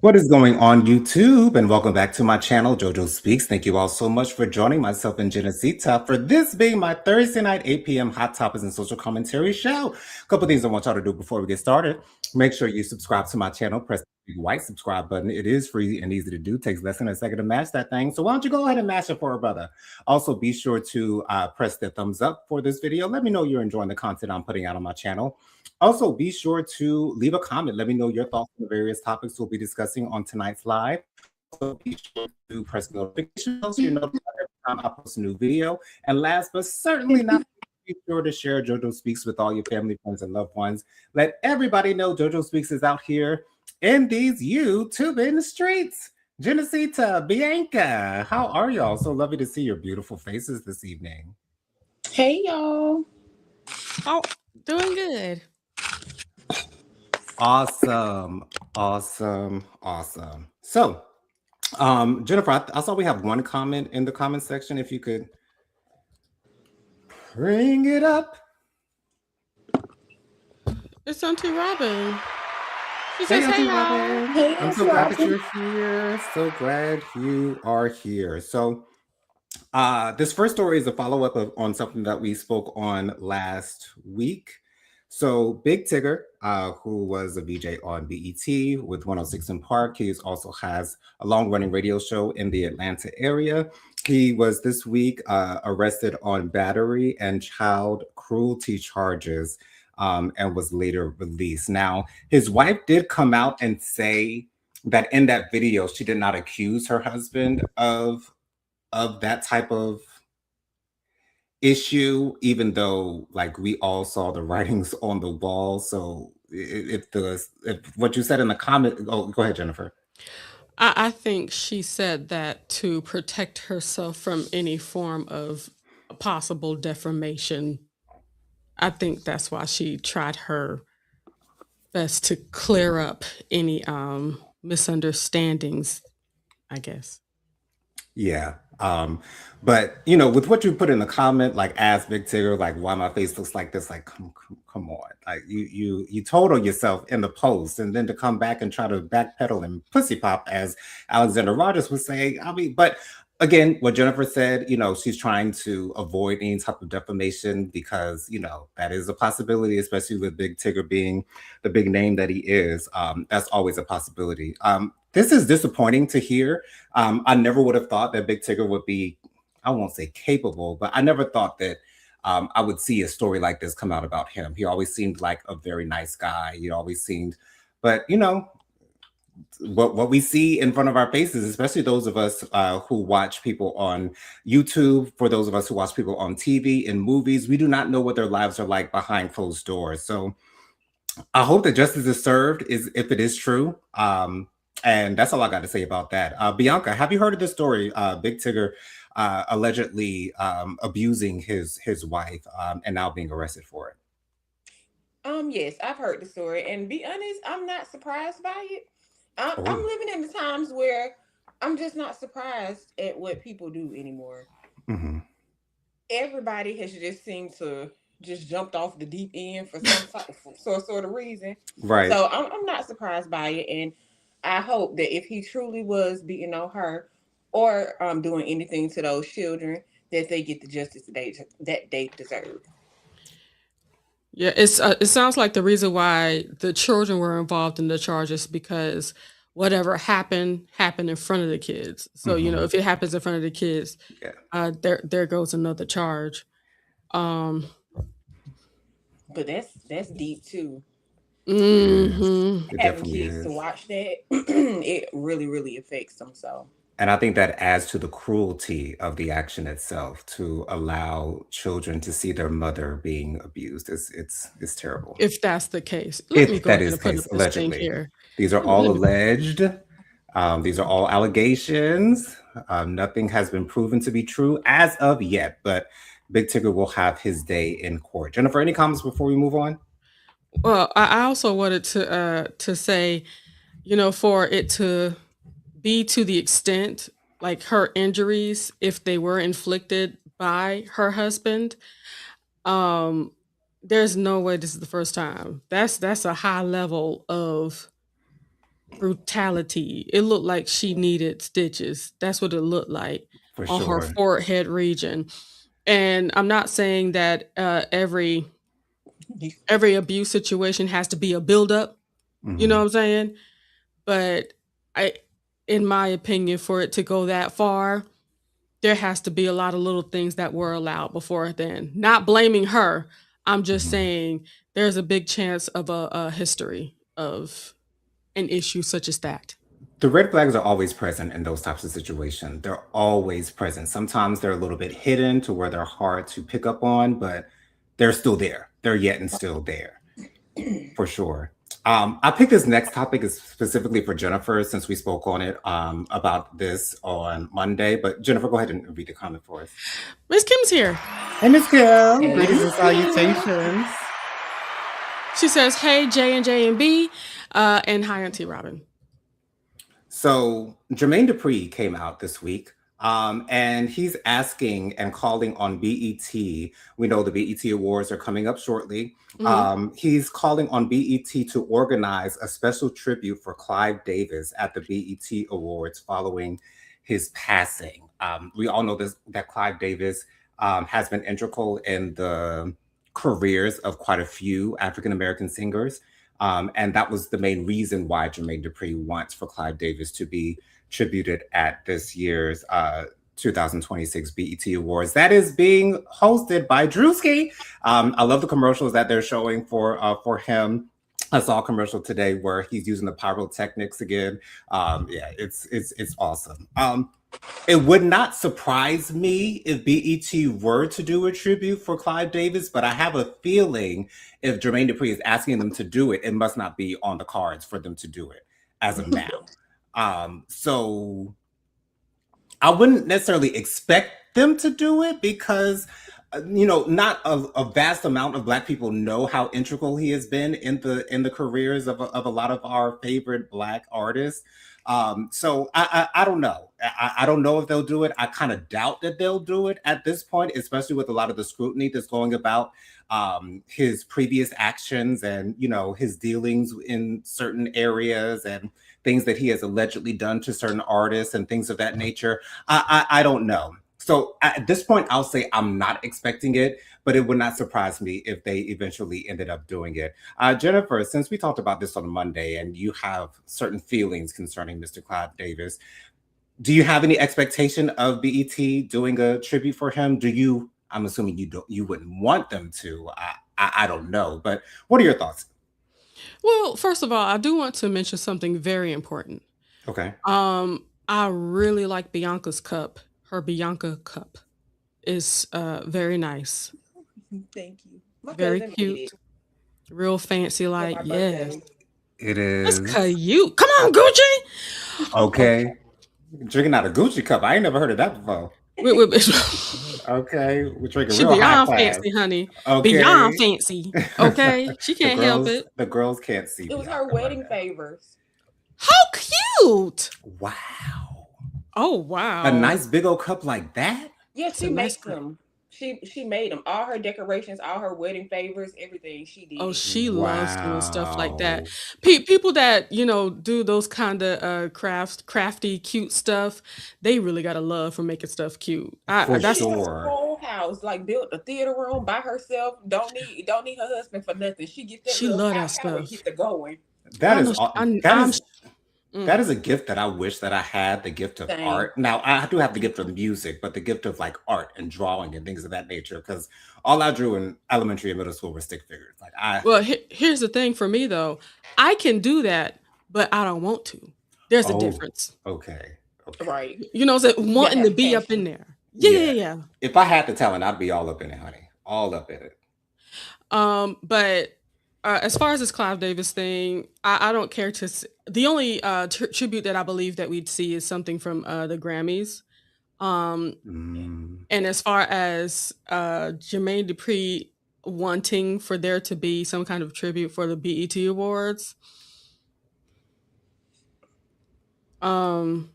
What is going on YouTube? And welcome back to my channel, JoJo Speaks. Thank you all so much for joining myself and Genesita for this being my Thursday night 8 p.m. Hot Topics and Social Commentary show. A couple things I want y'all to do before we get started. Make sure you subscribe to my channel. Press the big white subscribe button. It is free and easy to do. Takes less than a second to mash that thing. So why don't you go ahead and mash it for a brother? Also, be sure to press the thumbs up for this video. Let me know you're enjoying the content I'm putting out on my channel. Also, be sure to leave a comment. Let me know your thoughts on the various topics we'll be discussing on tonight's live. Also, be sure to press the notification bell so you're notified every time I post a new video. And last but certainly not, be sure to share JoJo Speaks with all your family, friends, and loved ones. Let everybody know JoJo Speaks is out here in these YouTube in the streets. Genesita, Bianca, how are y'all? So lovely to see your beautiful faces this evening. Hey y'all. Oh, doing good. Awesome. So, Jennifer, I saw we have one comment in the comment section. If you could bring it up. It's Auntie Robin. She Hey, says, Auntie hey, y'all. Robin. Hey, I'm so glad that you're here. So glad you are here. So, this first story is a follow-up on something that we spoke on last week. So Big Tigger, who was a VJ on BET with 106 in Park, he also has a long-running radio show in the Atlanta area. He was this week arrested on battery and child cruelty charges and was later released. Now, his wife did come out and say that in that video, she did not accuse her husband of that type of issue, even though like we all saw the writings on the wall. So if what you said in the comment, oh, go ahead, Jennifer. I think she said that to protect herself from any form of possible defamation. I think that's why she tried her best to clear up any misunderstandings, I guess. Yeah. But with what you put in the comment, like ask Big Tigger, like why my face looks like this, like come on. Like you told on yourself in the post, and then to come back and try to backpedal and pussy pop, as Alexander Rogers was saying. I mean, but again, what Jennifer said, she's trying to avoid any type of defamation because, that is a possibility, especially with Big Tigger being the big name that he is. That's always a possibility. This is disappointing to hear. I never would have thought that Big Tigger would be, I won't say capable, but I never thought that I would see a story like this come out about him. He always seemed like a very nice guy. He always seemed, but what we see in front of our faces, especially those of us who watch people on YouTube, for those of us who watch people on TV and movies, we do not know what their lives are like behind closed doors. So I hope that justice is served, if it is true. And that's all I got to say about that. Bianca, have you heard of this story? Big Tigger allegedly abusing his wife and now being arrested for it. Yes, I've heard the story, and be honest, I'm not surprised by it. I'm living in the times where I'm just not surprised at what people do anymore. Mm-hmm. Everybody has just seemed to just jumped off the deep end for some sort of reason. Right. So I'm not surprised by it, and I hope that if he truly was beating on her or doing anything to those children, that they get the justice that they deserve. Yeah, it sounds like the reason why the children were involved in the charges because whatever happened in front of the kids. So if it happens in front of the kids, yeah, there goes another charge. But that's deep too. Mm-hmm. Having kids to watch that, it really really affects them. So. And I think that adds to the cruelty of the action itself, to allow children to see their mother being abused. It's terrible. If that's the case, let me If go that ahead is and the put case, up this thing allegedly. here. These are all alleged. These are all allegations. Nothing has been proven to be true as of yet, but Big Tigger will have his day in court. Jennifer, any comments before we move on? Well, I also wanted to say, for it to be to the extent like her injuries, if they were inflicted by her husband, um, there's no way this is the first time. That's a high level of brutality. It looked like she needed stitches. That's what it looked like For on her sure. forehead region. And I'm not saying that every abuse situation has to be a buildup. You know Hmm. what I'm saying? But I, in my opinion, for it to go that far, there has to be a lot of little things that were allowed before then. Not blaming her. I'm just Hmm. saying there's a big chance of a history of an issue such as that. The red flags are always present in those types of situations. They're always present. Sometimes they're a little bit hidden to where they're hard to pick up on, but they're still there. They're yet and still there, for sure. I picked this next topic is specifically for Jennifer since we spoke on it about this on Monday. But Jennifer, go ahead and read the comment for us. Miss Kim's here. Hey, Miss Kim. Hey, Greetings and Miss Kim. salutations. She says, "Hey J and J and B, and hi Auntie Robin." So Jermaine Dupri came out this week, and he's asking and calling on BET. We know the BET Awards are coming up shortly. Hmm. He's calling on BET to organize a special tribute for Clive Davis at the BET Awards following his passing. We all know this that Clive Davis has been integral in the careers of quite a few African American singers. And that was the main reason why Jermaine Dupri wants for Clive Davis to be tributed at this year's 2026 BET Awards. That is being hosted by Drewski. I love the commercials that they're showing for him. I saw a commercial today where he's using the pyrotechnics again. Yeah, it's awesome. It would not surprise me if BET were to do a tribute for Clive Davis, but I have a feeling if Jermaine Dupri is asking them to do it, it must not be on the cards for them to do it as of now. So I wouldn't necessarily expect them to do it because, not a vast amount of Black people know how integral he has been in the careers of a lot of our favorite Black artists. So I don't know. I don't know if they'll do it. I kind of doubt that they'll do it at this point, especially with a lot of the scrutiny that's going about his previous actions and his dealings in certain areas and things that he has allegedly done to certain artists and things of that nature. I don't know. So at this point, I'll say I'm not expecting it, but it would not surprise me if they eventually ended up doing it. Jennifer, since we talked about this on Monday and you have certain feelings concerning Mr. Clive Davis, do you have any expectation of BET doing a tribute for him? Do you? I'm assuming you wouldn't want them to. I don't know, but what are your thoughts? Well, first of all, I do want to mention something very important. Okay. I really like Bianca's cup. Her Bianca cup is very nice, Thank you. My very cousin made cute, it real fancy. for Like my yes, birthday. It that's is. cute. Come on, Gucci. Okay, Okay. Drinking out a Gucci cup. I ain't never heard of that before. we- Okay. We're drinking she real high beyond class. fancy, honey. Beyond Okay. fancy. Okay, she the can't help girls it. the girls can't see It was her Bianca right wedding favors. How cute! now. Wow. Oh A wow, nice big old cup like that? Yeah, it's a she nice makes cup. them. She made them. All her decorations, all her wedding favors, everything. She Oh, did. she loves doing stuff like that. Wow. People that do those kind of crafty, cute stuff, they really got a love for making stuff cute. She For That's did her sure. whole house, like built a theater room by herself. Don't need her husband for nothing. She gets that she little love that firepower and stuff. get to going. That I know. is aw- that I'm. is Mm. that is a gift that I wish that I had, the gift of Same. art. Now, I do have the gift of music, but the gift of like art and drawing and things of that nature. Because all I drew in elementary and middle school were stick figures. Like I Well, here's the thing for me though. I can do that, but I don't want to. There's a oh, difference. okay. Okay. Right. You know, what I'm saying? You gotta Wanting to have be up in passion. there. Yeah, yeah, Yeah. yeah. If I had the talent, I'd be all up in it, honey. All up in it. But as far as this Clive Davis thing, I don't care to. The only tribute that I believe that we'd see is something from the Grammys. Um, Mm. and as far as Jermaine Dupri wanting for there to be some kind of tribute for the BET Awards, um,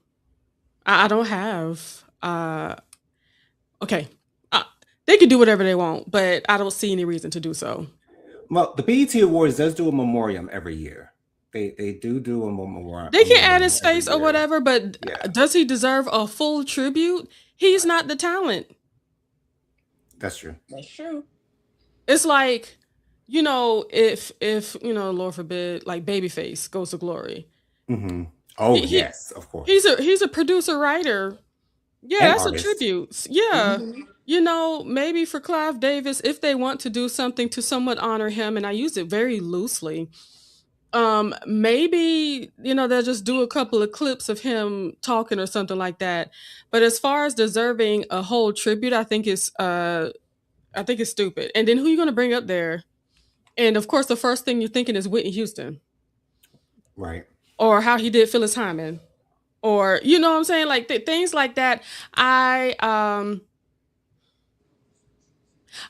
I don't have. Okay, uh, they can do whatever they want, but I don't see any reason to do so. Well, the BET Awards does do a memoriam every year. They do They a can add memoriam his every face or year. whatever, but Yeah, does he deserve a full tribute? He's not the talent. that's true. That's true. It's like, if Lord forbid, like Babyface goes to glory, Hmm. Oh he yes, of he's course, a producer writer. Yeah, and that's a artist. tribute. Yeah. Hmm. Maybe for Clive Davis, if they want to do something to somewhat honor him, and I use it very loosely, maybe, they'll just do a couple of clips of him talking or something like that. But as far as deserving a whole tribute, I think it's stupid. And then who you gonna bring up there? And of course, the first thing you're thinking is Whitney Houston, Right. or how he did Phyllis Hyman, or you know what I'm saying, like things like that.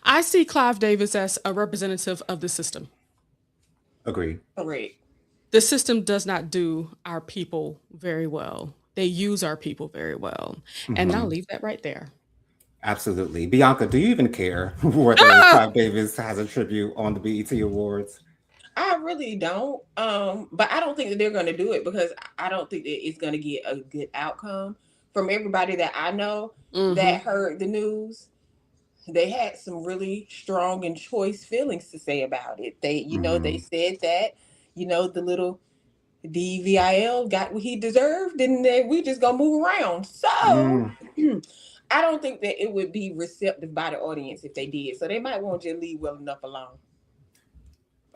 I see Clive Davis as a representative of the system. Agreed. Correct. The system does not do our people very well. They use our people very well. And I'll Hmm. leave that right there. Absolutely. Bianca, do you even care whether Ah! Clive Davis has a tribute on the BET Awards? I really don't. But I don't think that they're going to do it because I don't think that it's going to get a good outcome. From everybody that I know Mm-hmm. that heard the news, they had some really strong and choice feelings to say about it. They Hmm. said that, the little DVIL got what he deserved, and then we just gonna move around. So Mm, I don't think that it would be receptive by the audience if they did. So they might want to just leave well enough alone.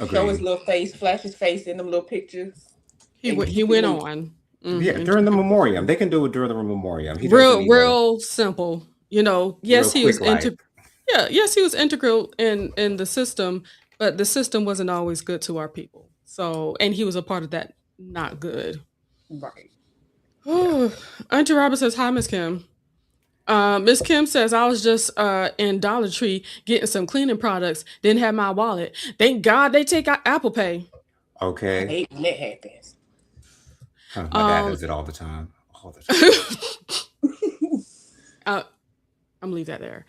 Show his agreed. little face, flash his face in them little pictures, He and went he keep it went moving. on. Yeah, And during took the it memoriam. They can do it during the memoriam. He doesn't real need a real simple. real Yes, he was quick life. yes, he was integral in the system, but the system wasn't always good to our people. So, and he was a part of that not good. Right. Yeah. Auntie Robert says, "Hi, Miss Kim." Miss Kim says, "I was just in Dollar Tree getting some cleaning products. Didn't have my wallet. Thank God they take out Apple Pay." I Okay. hate when that happens. Huh, my dad Um, does it all the time. All the time. uh, I'm gonna leave that there.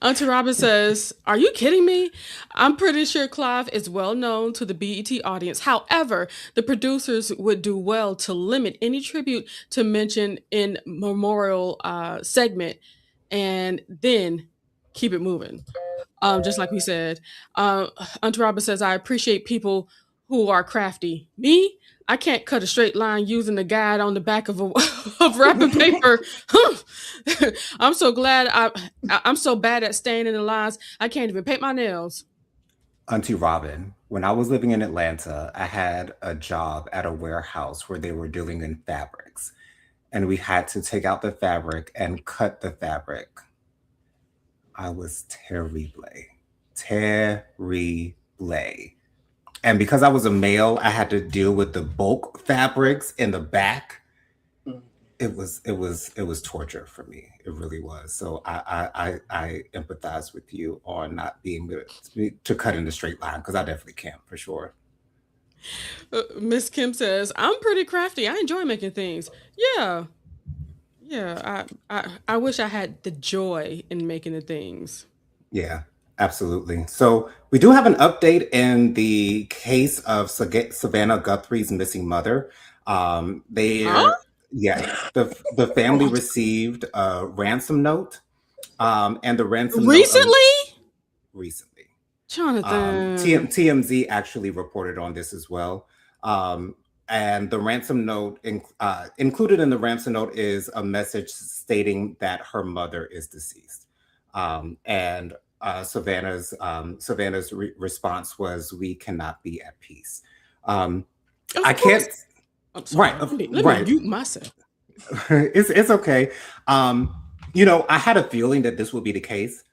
Auntie Robin says, "Are you kidding me? I'm pretty sure Clive is well known to the BET audience. However, the producers would do well to limit any tribute to mention in memorial segment, and then keep it moving." Just like we said. Auntie Robin says, "I appreciate people who are crafty. Me, I can't cut a straight line using the guide on the back of a of wrapping paper. I'm so glad I'm so bad at staying in the lines. I can't even paint my nails." Auntie Robin, when I was living in Atlanta, I had a job at a warehouse where they were dealing in fabrics. And we had to take out the fabric and cut the fabric. I was terrible. Terrible. And because I was a male, I had to deal with the bulk fabrics in the back. Mm. It was torture for me. It really was. So I empathize with you on not being able to cut in a straight line because I definitely can't for sure. Miss Kim says, "I'm pretty crafty. I enjoy making things." Yeah, yeah. I wish I had the joy in making the things. Yeah, absolutely. So we do have an update in the case of Savannah Guthrie's missing mother. Huh? Yes, the family What? received a ransom note, and the ransom note Recently, recently. Jonathan. TMZ actually reported on this as well. Um, and the ransom note, included in the ransom note, is a message stating that her mother is deceased. And Savannah's response was, "We cannot be at peace." Um, Of I can't. course. I'm sorry. Right, Let me right. mute myself. It's okay. Um, I had a feeling that this would be the case.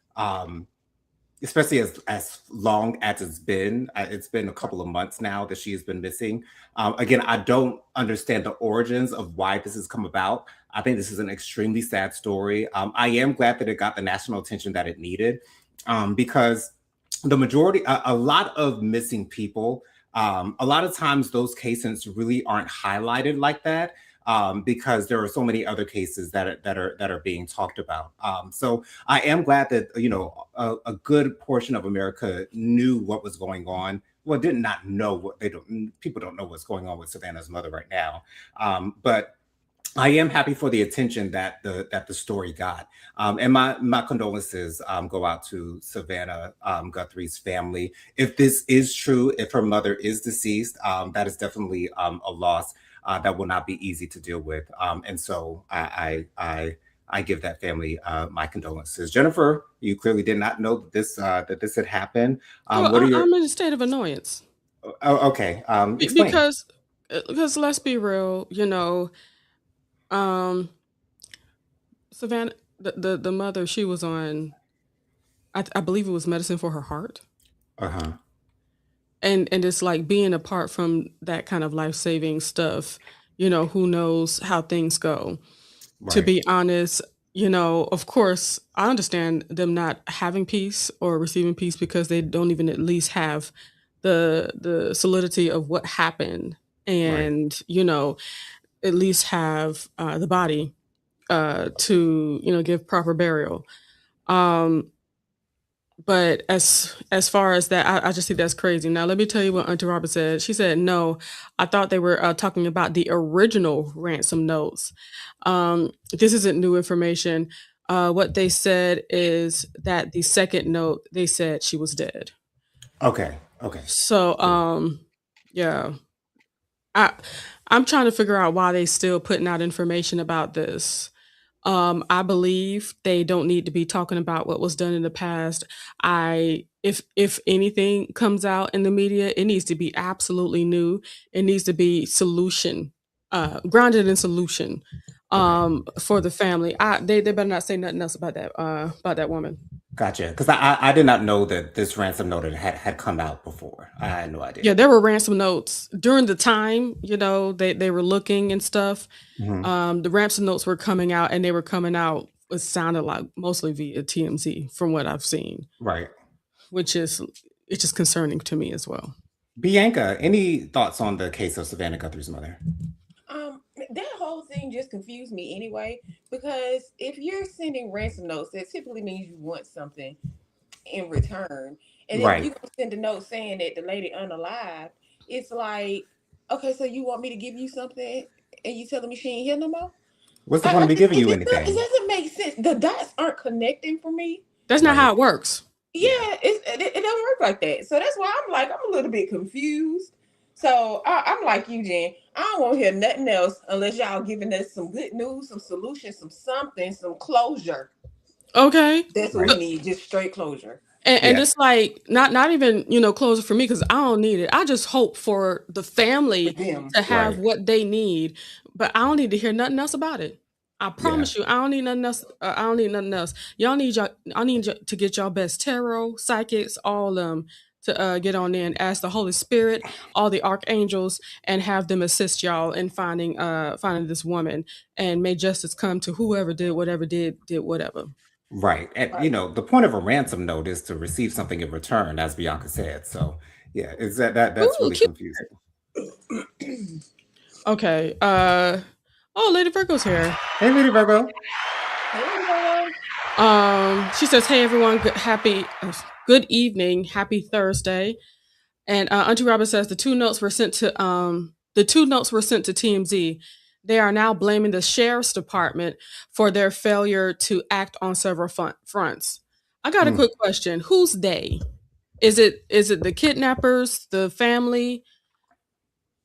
Especially as long as it's been a couple of months now that she has been missing. Again, I don't understand the origins of why this has come about. I think this is an extremely sad story. I am glad that it got the national attention that it needed, because the majority, a lot of missing people, a lot of times those cases really aren't highlighted like that. Because there are so many other cases that are being talked about. So I am glad that a good portion of America knew what was going on well, did not know what they don't. People don't know what's going on with Savannah's mother right now. But I am happy for the attention that the story got, and my condolences go out to Savannah Guthrie's family. If this is true, if her mother is deceased, that is definitely a loss that will not be easy to deal with. And so I give that family my condolences. Jennifer, you clearly did not know that this had happened. Oh, What are your I'm in a state of annoyance. oh, okay? Explain. Because let's be real, um, Savannah, the mother, she was on, I believe it was medicine for her heart, Uh huh. and it's like being apart from that kind of life saving stuff. Who knows how things go. To Right. be honest, of course, I understand them not having peace or receiving peace because they don't even at least have the solidity of what happened, Right. and at least have the body to give proper burial. Um, but as far as that, I just think that's crazy. Now, let me tell you what Auntie Robert said. She said, "No, I thought they were talking about the original ransom notes. This isn't new information. What they said is that the second note, they said she was dead. Okay. Okay. So, Cool. yeah, I I'm trying to figure out why they still putting out information about this. I believe they don't need to be talking about what was done in the past. If anything comes out in the media, it needs to be absolutely new. It needs to be solution, grounded in solution, Okay. for the family. They better not say nothing else about that woman. Gotcha. Because I did not know that this ransom note had come out before. I had no idea. Yeah, there were ransom notes during the time, they were looking and stuff. Hmm. The ransom notes were coming out, and they were coming out. It sounded like mostly via TMZ, from what I've seen, Right. which is it's just concerning to me as well. Bianca, any thoughts on the case of Savannah Guthrie's mother? That whole thing just confused me anyway, because if you're sending ransom notes, that typically means you want something in return. And then if you Right. gonna send a note saying that the lady unalive, it's like, okay, so you want me to give you something and you telling me she ain't here no more? What's the point of me giving you It anything? doesn't make sense. The dots aren't connecting for me. That's not Right. how it works. Yeah. Yeah, it doesn't work like that. So that's why I'm a little bit confused. So I'm like you, Jen. I don't want to hear nothing else unless y'all giving us some good news, some solutions, some something, some closure. Okay. That's what we Right. need, just straight closure And Yeah. it's like not even closer for me because I don't need it. I just hope for the for family them. to have Right. what they need, but I don't need to hear nothing else about it. I Yeah. promise you, I don't need nothing else. I don't need nothing else. I need y'all to get y'all best tarot, psychics, all of them to get on there and ask the Holy Spirit, all the archangels, and have them assist y'all in finding this woman, and may justice come to whoever did whatever did whatever. Right. And Right. the point of a ransom note is to receive something in return, as Bianca said. So yeah, is that's Ooh, really cute. confusing. Okay. Oh, Lady Virgo's here. Hey, Lady Virgo. Hey, Lord. She says, "Hey everyone, good evening, happy Thursday." And Auntie Robin says the two notes were sent to TMZ. They are now blaming the sheriff's department for their failure to act on several fronts. I got a Mm. quick question. Who's they? Is it the kidnappers, the family?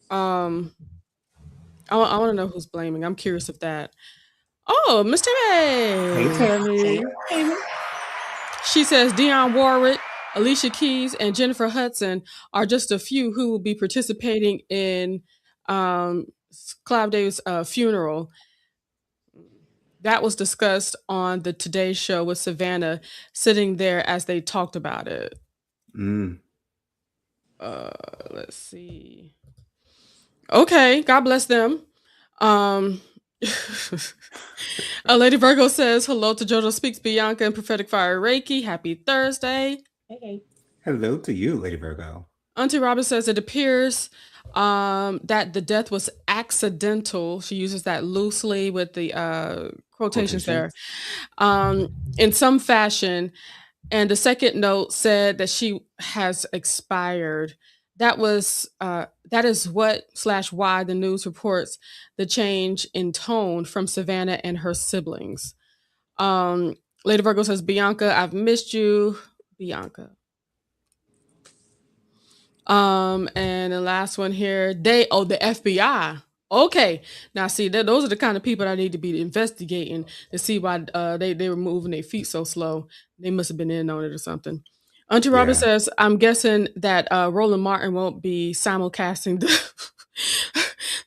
Um, I want to know who's blaming. I'm curious of that. Oh, Mr. Hey, May. Hey, Tammy. Raymond. She says Dionne Warwick, Alicia Keys, and Jennifer Hudson are just a few who will be participating in Clive Davis' funeral. That was discussed on the Today Show with Savannah sitting there as they talked about it. Mm. Uh, let's see. Okay, God bless them. Um, Lady Virgo says hello to JoJo Speaks Bianca and Prophetic Fire Reiki. Happy Thursday. Hey, hey. Hello to you, Lady Virgo. Auntie Robin says it appears that the death was accidental. She uses that loosely with the quotations there, Quotations. in some fashion. And the second note said that she has expired. that is what slash why the news reports the change in tone from Savannah and her siblings. Um, Lady Virgo says, Bianca, I've missed you. Bianca. And the last one here, the FBI. Okay, now see that those are the kind of people I need to be investigating to see why they were moving their feet so slow. They must have been in on it or something. Auntie Robin Yeah, says, I'm guessing that Roland Martin won't be simulcasting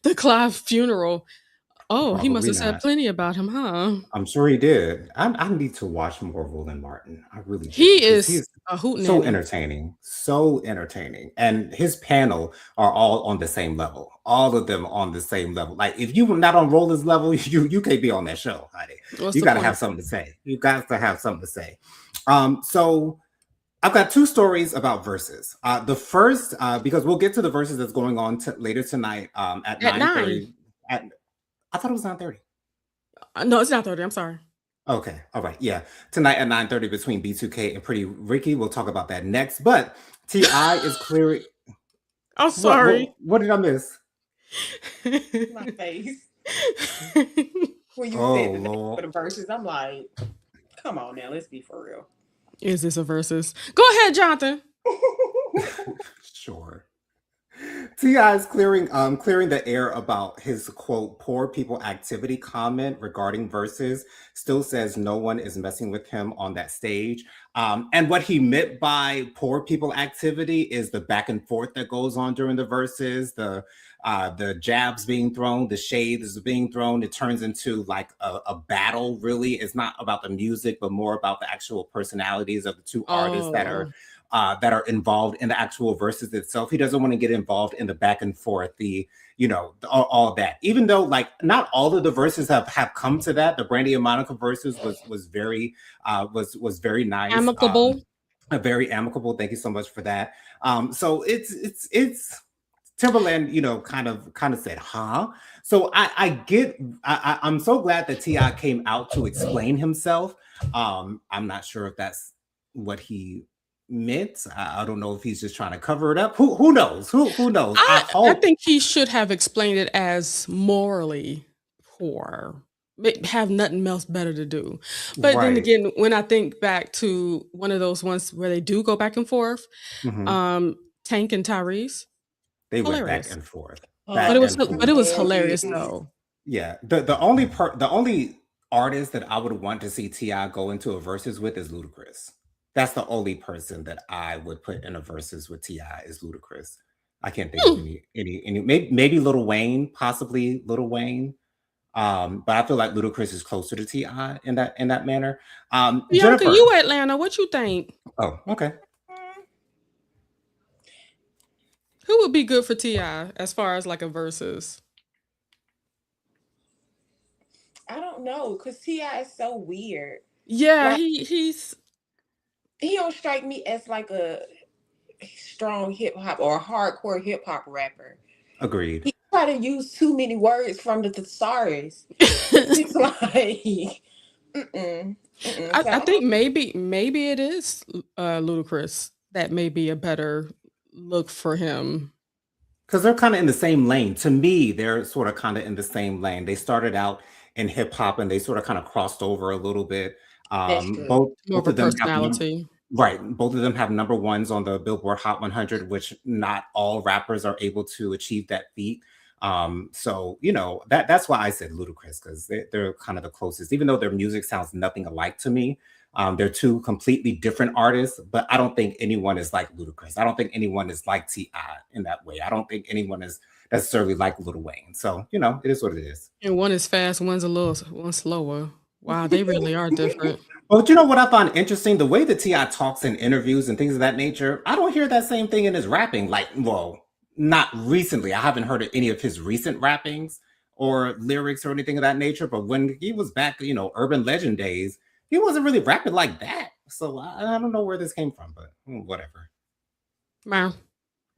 the Clive funeral. Oh, he must probably have said not. plenty about him, huh? I'm sure he did. I need to watch more Roland Martin. I really do He because is he's a hootenanny. so entertaining, and his panel are all on the same level. All of them on the same level. Like if you were not on Roland's level, you can't be on that show, honey. What's You the got to have point? something to say. You got to have something to say. So I've got two stories about verses. The first, because we'll get to the verses that's going on later tonight at At 9:30. 9. At I thought it was 9:30. No, it's not 30. I'm sorry. Okay. All right. Yeah. Tonight at 9:30 between B2K and Pretty Ricky. We'll talk about that next. But T.I. is clearing. I'm What? sorry. What did I miss? My face when you Oh said the name for Lord. the verses, I'm like, come on now, let's be for real. Is this a versus? Go ahead, Jonathan. Sure. T.I. is clearing the air about his quote poor people activity comment regarding verses. Still says no one is messing with him on that stage. And what he meant by poor people activity is the back and forth that goes on during the verses, the jabs being thrown, the shade is being thrown. It turns into like a battle. Really, it's not about the music, but more about the actual personalities of the two artists Oh. that are involved in the actual verses itself. He doesn't want to get involved in the back and forth, all that. Even though like not all of the verses have come to that. The Brandy and Monica verses was very very nice. Amicable. Very amicable. Thank you so much for that. So it's Timberland, kind of said, huh? So I'm so glad that Ti came out to explain himself. I'm not sure if that's what he meant. I don't know if he's just trying to cover it up. Who knows? Who knows? I I hope think he should have explained it as morally poor. Have nothing else better to do. But then right. again, when I think back to one of those ones where they do go back and forth, Mhm. um, Tank and Tyrese, They went back hilarious. and forth, But back Oh, it was and but it forth. was hilarious hilarious. though. Yeah, the only artist that I would want to see Ti go into a versus with is Ludacris. That's the only person that I would put in a versus with Ti is Ludacris. I can't think of Hmm. any maybe Little Wayne, possibly Little Wayne. But I feel like Ludacris is closer to Ti in that manner. Bianca, Jennifer. you Atlanta, what you think? Oh, okay. Who would be good for Ti as far as like a versus? I don't know, cause Ti is so weird. Yeah, Like he's he don't strike me as like a strong hip hop or a hardcore hip hop rapper. Agreed. He try to use too many words from the thesaurus. It's like, mm-mm, mm-mm. I So think maybe it is Ludacris that may be a better look for him. Because they're kind of in the same lane. To me, they're sort of kind of in the same lane. They started out in hip hop and they sort of kind of crossed over a little bit. that's true. More Both of a of them have personality. right. Both of them have number ones on the Billboard Hot 100, which not all rappers are able to achieve that feat. So that's why I said Ludacris because they're kind of the closest, even though their music sounds nothing alike to me. They're two completely different artists, but I don't think anyone is like Ludacris. I don't think anyone is like T.I. in that way. I don't think anyone is necessarily like Lil Wayne. So, it is what it is. And one is fast, one slower. Wow, they really are different. But you know what I find interesting? The way that T.I. talks in interviews and things of that nature, I don't hear that same thing in his rapping. Like, well, not recently. I haven't heard of any of his recent rappings or lyrics or anything of that nature. But when he was back, urban legend days, he wasn't really rapping like that. So I don't know where this came from, but whatever. Wow.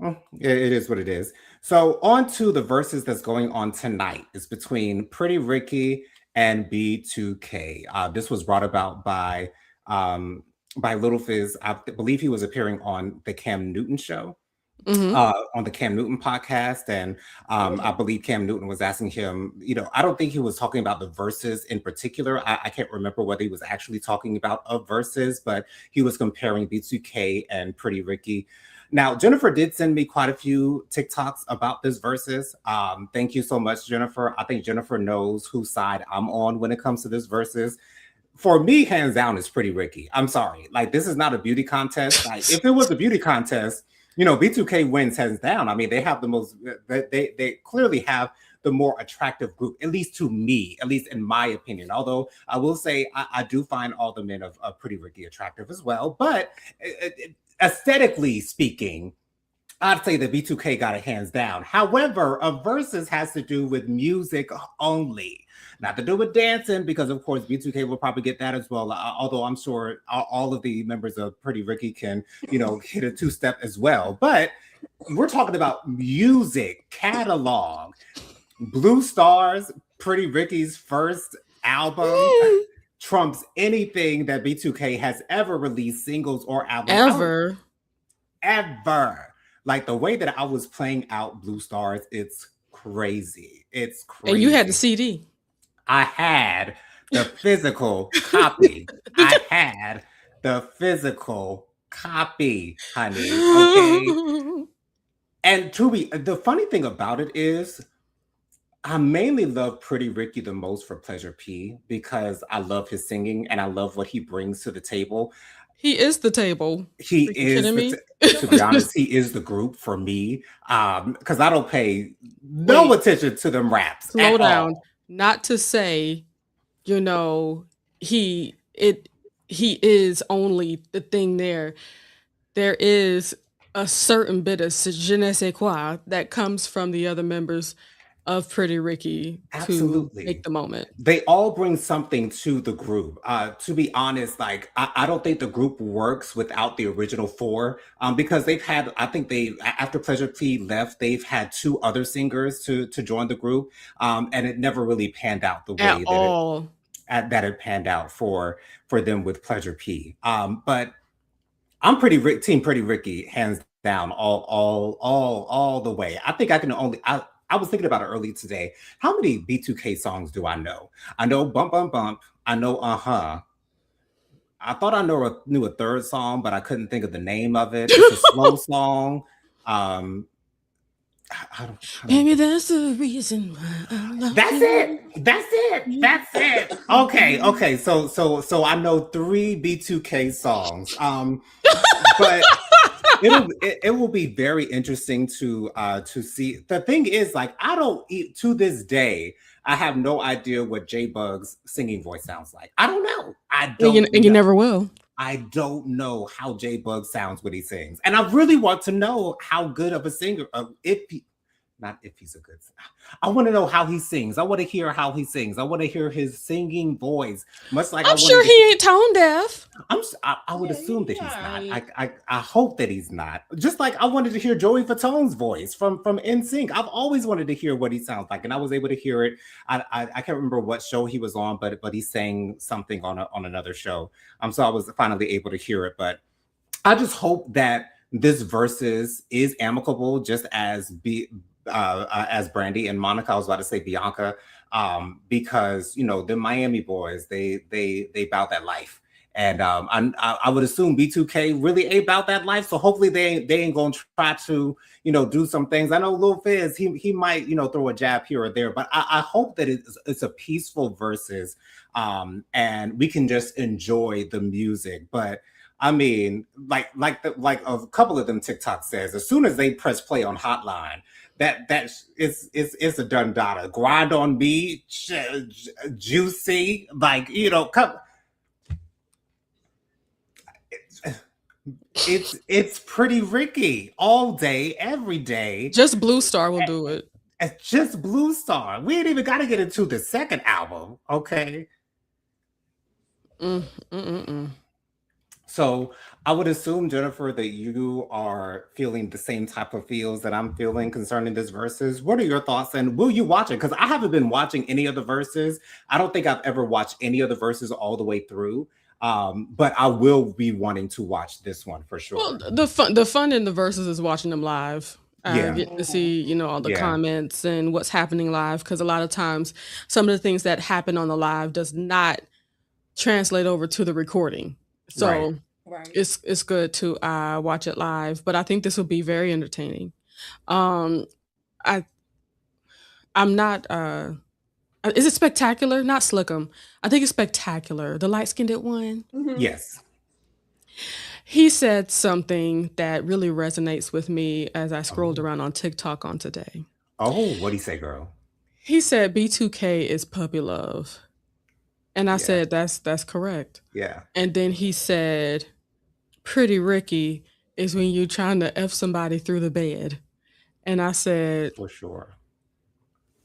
Well, it is what it is. So on to the verses that's going on tonight. It's between Pretty Ricky and B2K. This was brought about by Little Fizz. I believe he was appearing on the Cam Newton show. Hmm. On the Cam Newton podcast, and I Okay. believe Cam Newton was asking him. I don't think he was talking about the verses in particular. I can't remember whether he was actually talking about a verses, but he was comparing B2K and Pretty Ricky. Now, Jennifer did send me quite a few TikToks about this verses. Thank you so much, Jennifer. I think Jennifer knows whose side I'm on when it comes to this verses. For me, hands down, is Pretty Ricky. I'm sorry. Like, this is not a beauty contest. Like, if it was a beauty contest, B2K wins hands down. I mean, they have the most, they clearly have the more attractive group, at least to me, at least in my opinion. Although I will say I do find all the men of Pretty Ricky attractive as well. But aesthetically speaking, I'd say the B2K got it hands down. However, a versus has to do with music only, not to do with dancing, because of course B2K will probably get that as well. Although I'm sure all of the members of Pretty Ricky can, hit a two-step as well. But we're talking about music catalog. Blue Stars, Pretty Ricky's first album, trumps anything that B2K has ever released, singles or albums. Ever. Ever. Like the way that I was playing out Blue Stars, it's crazy. It's And you had the crazy. CD. I had the physical copy. I had the physical copy, honey. Okay. And the funny thing about it is, I mainly love Pretty Ricky the most for Pleasure P because I love his singing and I love what he brings to the table. He is the table. He Freaking is kidding me? to be honest, he is the group for me. Because I don't pay no Wait, attention to them raps slow at down. all. Not to say, you know, he it he is only the thing there. There is a certain bit of je ne sais quoi that comes from the other members of Pretty Ricky to make Absolutely. the moment. They all bring something to the group. To be honest, like I don't think the group works without the original four. Because they've had, I think after Pleasure P left, they've had two other singers to join the group. And it never really panned out the At way all. that it panned out for them with Pleasure P. But I'm Team Pretty Ricky, hands down, all the way. I think I can only. I was thinking about it earlier today. How many B2K songs do I know? I know Bump Bump Bump. I know Uh-huh. I thought I knew a third song, but I couldn't think of the name of it. It's a slow song. Um, I don't. Maybe that's the reason why I love That's you. it. That's it. Okay. So I know 3 B2K songs. But it will be very interesting to see. The thing is, like, I don't eat to this day. I have no idea what J Bug's singing voice sounds like. I don't know. And you never will. I don't know how J Bug sounds when he sings, and I really want to know how good of a singer. Not if he's a good. I want to know how he sings. I want to hear how he sings. I want to hear his singing voice. Much like I'm sure he ain't tone deaf. I would Yeah, assume that he's yeah. not. I hope that he's not. Just like I wanted to hear Joey Fatone's voice from NSYNC. I've always wanted to hear what he sounds like, and I was able to hear it. I can't remember what show he was on, but he sang something on another show. So I was finally able to hear it. But I just hope that this versus is amicable, just as as Brandy and Monica. I was about to say Bianca, because the Miami boys they bout that life, and I would assume B2K really ain't about that life. So hopefully they ain't gonna try to do some things. I know Lil Fizz he might throw a jab here or there, but I hope that it's a peaceful versus, and we can just enjoy the music. But I mean, like a couple of them TikTok says, as soon as they press play on Hotline, it's a done data. Grind on me, juicy, like it's Pretty Ricky all day, every day. Just Blue Star will do it. It's just Blue Star. We ain't even got to get into the second album, okay? So I would assume, Jennifer, that you are feeling the same type of feels that I'm feeling concerning this verses. What are your thoughts, and will you watch it? Because I haven't been watching any of the verses. I don't think I've ever watched any of the verses all the way through. But I will be wanting to watch this one for Well, sure. the fun in the verses is watching them live. Yeah, Getting to see, all the yeah, comments and what's happening live, because a lot of times some of the things that happen on the live does not translate over to the recording. right. So Right. it's good to watch it live. But I think this will be very entertaining. Um, I I'm not. Is it spectacular? Not Slickum. I think it's spectacular. The light skinned one. Hmm. Yes. He said something that really resonates with me as I scrolled Oh, around on TikTok on today. oh, what do you say, girl? He said B2K is puppy love. And I Yeah, said that's correct. yeah, And then he said Pretty Ricky is when you're trying to F somebody through the bed. And I said for sure,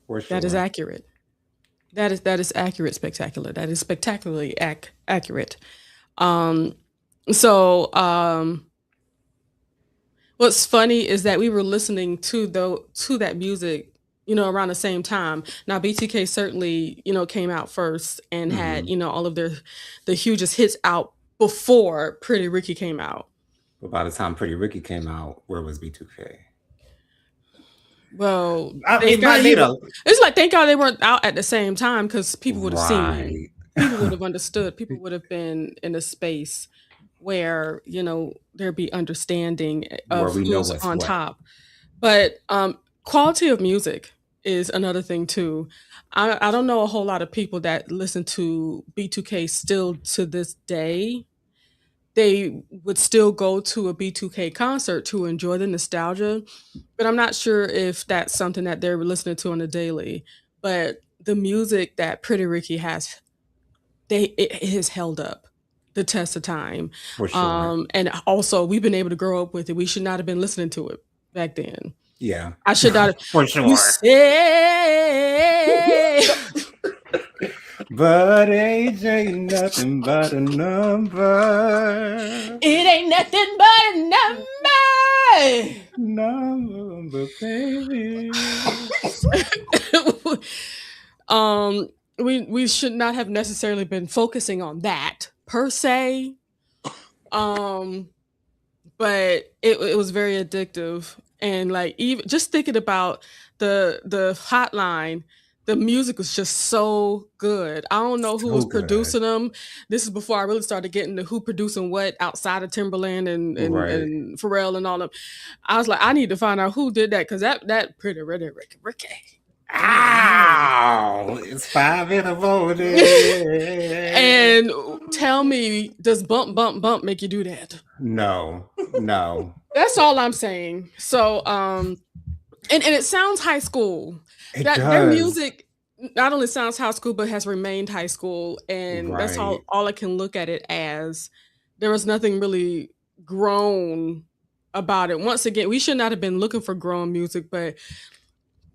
for that is sure. accurate. That is accurate, spectacular. That is spectacularly accurate. Um so what's funny is that we were listening to that music, around the same time. Now BTK certainly, came out first and had, Hmm. all of the hugest hits out before Pretty Ricky came out. But by the time Pretty Ricky came out, where was B2K? Well, I thank mean, God might need a it's like thank God they weren't out at the same time, because people would have seen, right. people would have understood, people would have been in a space where, there'd be understanding Where of we know who's what's on what. top. But quality of music is another thing too. I don't know a whole lot of people that listen to B2K still to this day. They would still go to a B2K concert to enjoy the nostalgia, but I'm not sure if that's something that they're listening to on a daily. But the music that Pretty Ricky has, it has held up the test of time. For sure. And also we've been able to grow up with it. We should not have been listening to it back then. Yeah, I should not. for You sure. say But age ain't nothing but a number. it ain't nothing but a number. Number, baby. um, we should not have necessarily been focusing on that per se. Um, but it was very addictive, and like even just thinking about the hotline, the music was just so good. I don't know who So was good. producing them. This is before I really started getting to who producing what outside of Timberland Right. and Pharrell and all them. I was like, I need to find out who did that, because that Pretty Ricky. Mm. Ow! It's 5 in the morning. And tell me, does bump bump bump make you do that? No, no, That's all I'm saying. So, and it sounds high school. it That their does. music not only sounds high school, but has remained high school, and that's Right. all I can look at it as. There was nothing really grown about it. Once again, we should not have been looking for grown music, but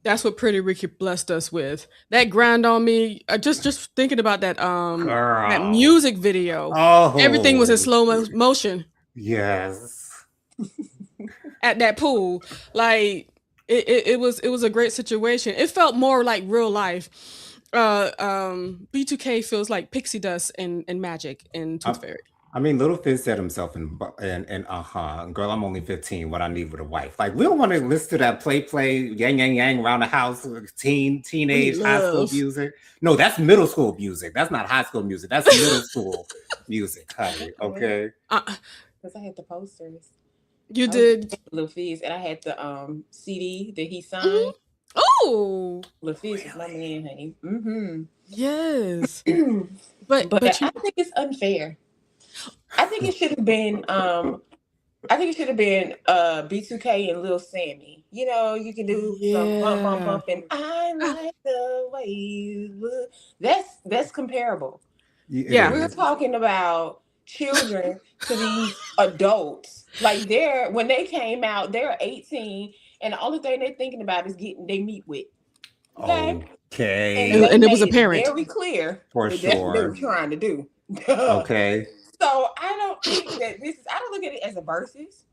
that's what Pretty Ricky blessed us with. That grind on me. Just thinking about that Girl. music video. Everything was in Oh, slow motion yes. at that pool. Like it was a great situation. It felt more like real life. B2K feels like pixie dust and magic and Tooth I, Fairy. I mean, Little Fizz said himself in girl, I'm only 15. What I need with a wife. Like, we don't want to listen to that play, yang, yang, yang around the house, We need teenage, high school love. music. No, that's middle school music. That's not high school music. That's middle school music, honey. Okay. Because I had the posters. You I was did. Lil Fizz, and I had the CD that he Mhm. signed. Oh, Lil Fizz was my man, honey. yes. But But I you think it's unfair. I think it should have been I think it should have been B2K and Lil Sammy. You know, you can do some bump bump yeah. bump and I Ah, like the way you look. That's comparable. It yeah. We're is. talking about children to these adults. Like when they came out, they're 18 and the only thing they're thinking about is getting they meet with. Okay? And And, Okay. they and it was made it apparent. very clear For that that's what they were sure. trying to do. Okay. So I don't think that I don't look at it as a versus.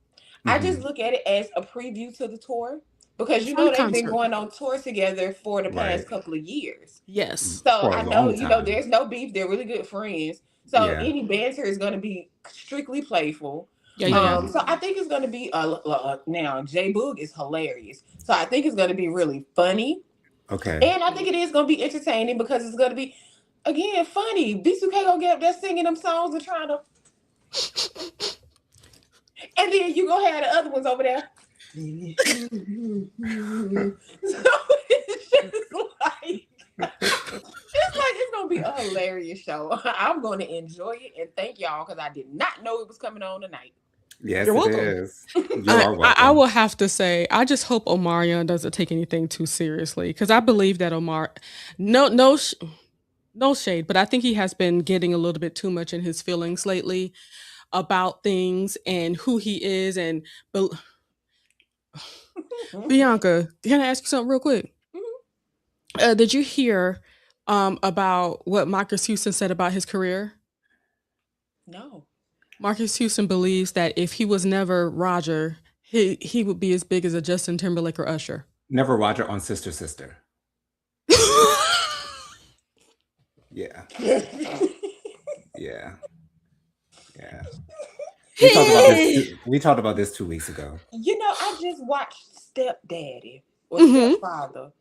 I just Hmm. look at it as a preview to the tour because Fun they've been concert. going on tour together for the Right. past couple of years. Yes. So For a I know, long time. there's no beef. They're really good friends. So Yeah. any banter is going to be strictly playful. Yeah, Hmm. yeah. So I think it's going to be now J Boog is hilarious. So I think it's going to be really funny, Okay. and I think it is going to be entertaining because it's going to be again funny. B2K gonna get up there singing them songs and trying to, and then you gonna have the other ones over there. So it's just like it's gonna be a hilarious show. I'm gonna enjoy it and thank y'all because I did not know it was coming on tonight. Yes, You're it welcome. is. You I, are I welcome. will have to say, I just hope Omarion doesn't take anything too seriously because I believe that no shade, but I think he has been getting a little bit too much in his feelings lately about things and who he is. And Bianca, can I ask you something real quick? Did you hear about what Marcus Houston said about his career? No. Marcus Houston believes that if he was never Roger, he would be as big as a Justin Timberlake or Usher. Never Roger on Sister Sister. Yeah. Yeah. Yeah. We talked about this. We talked about this 2 weeks ago. I just watched Stepdaddy or Mhm. Stepfather.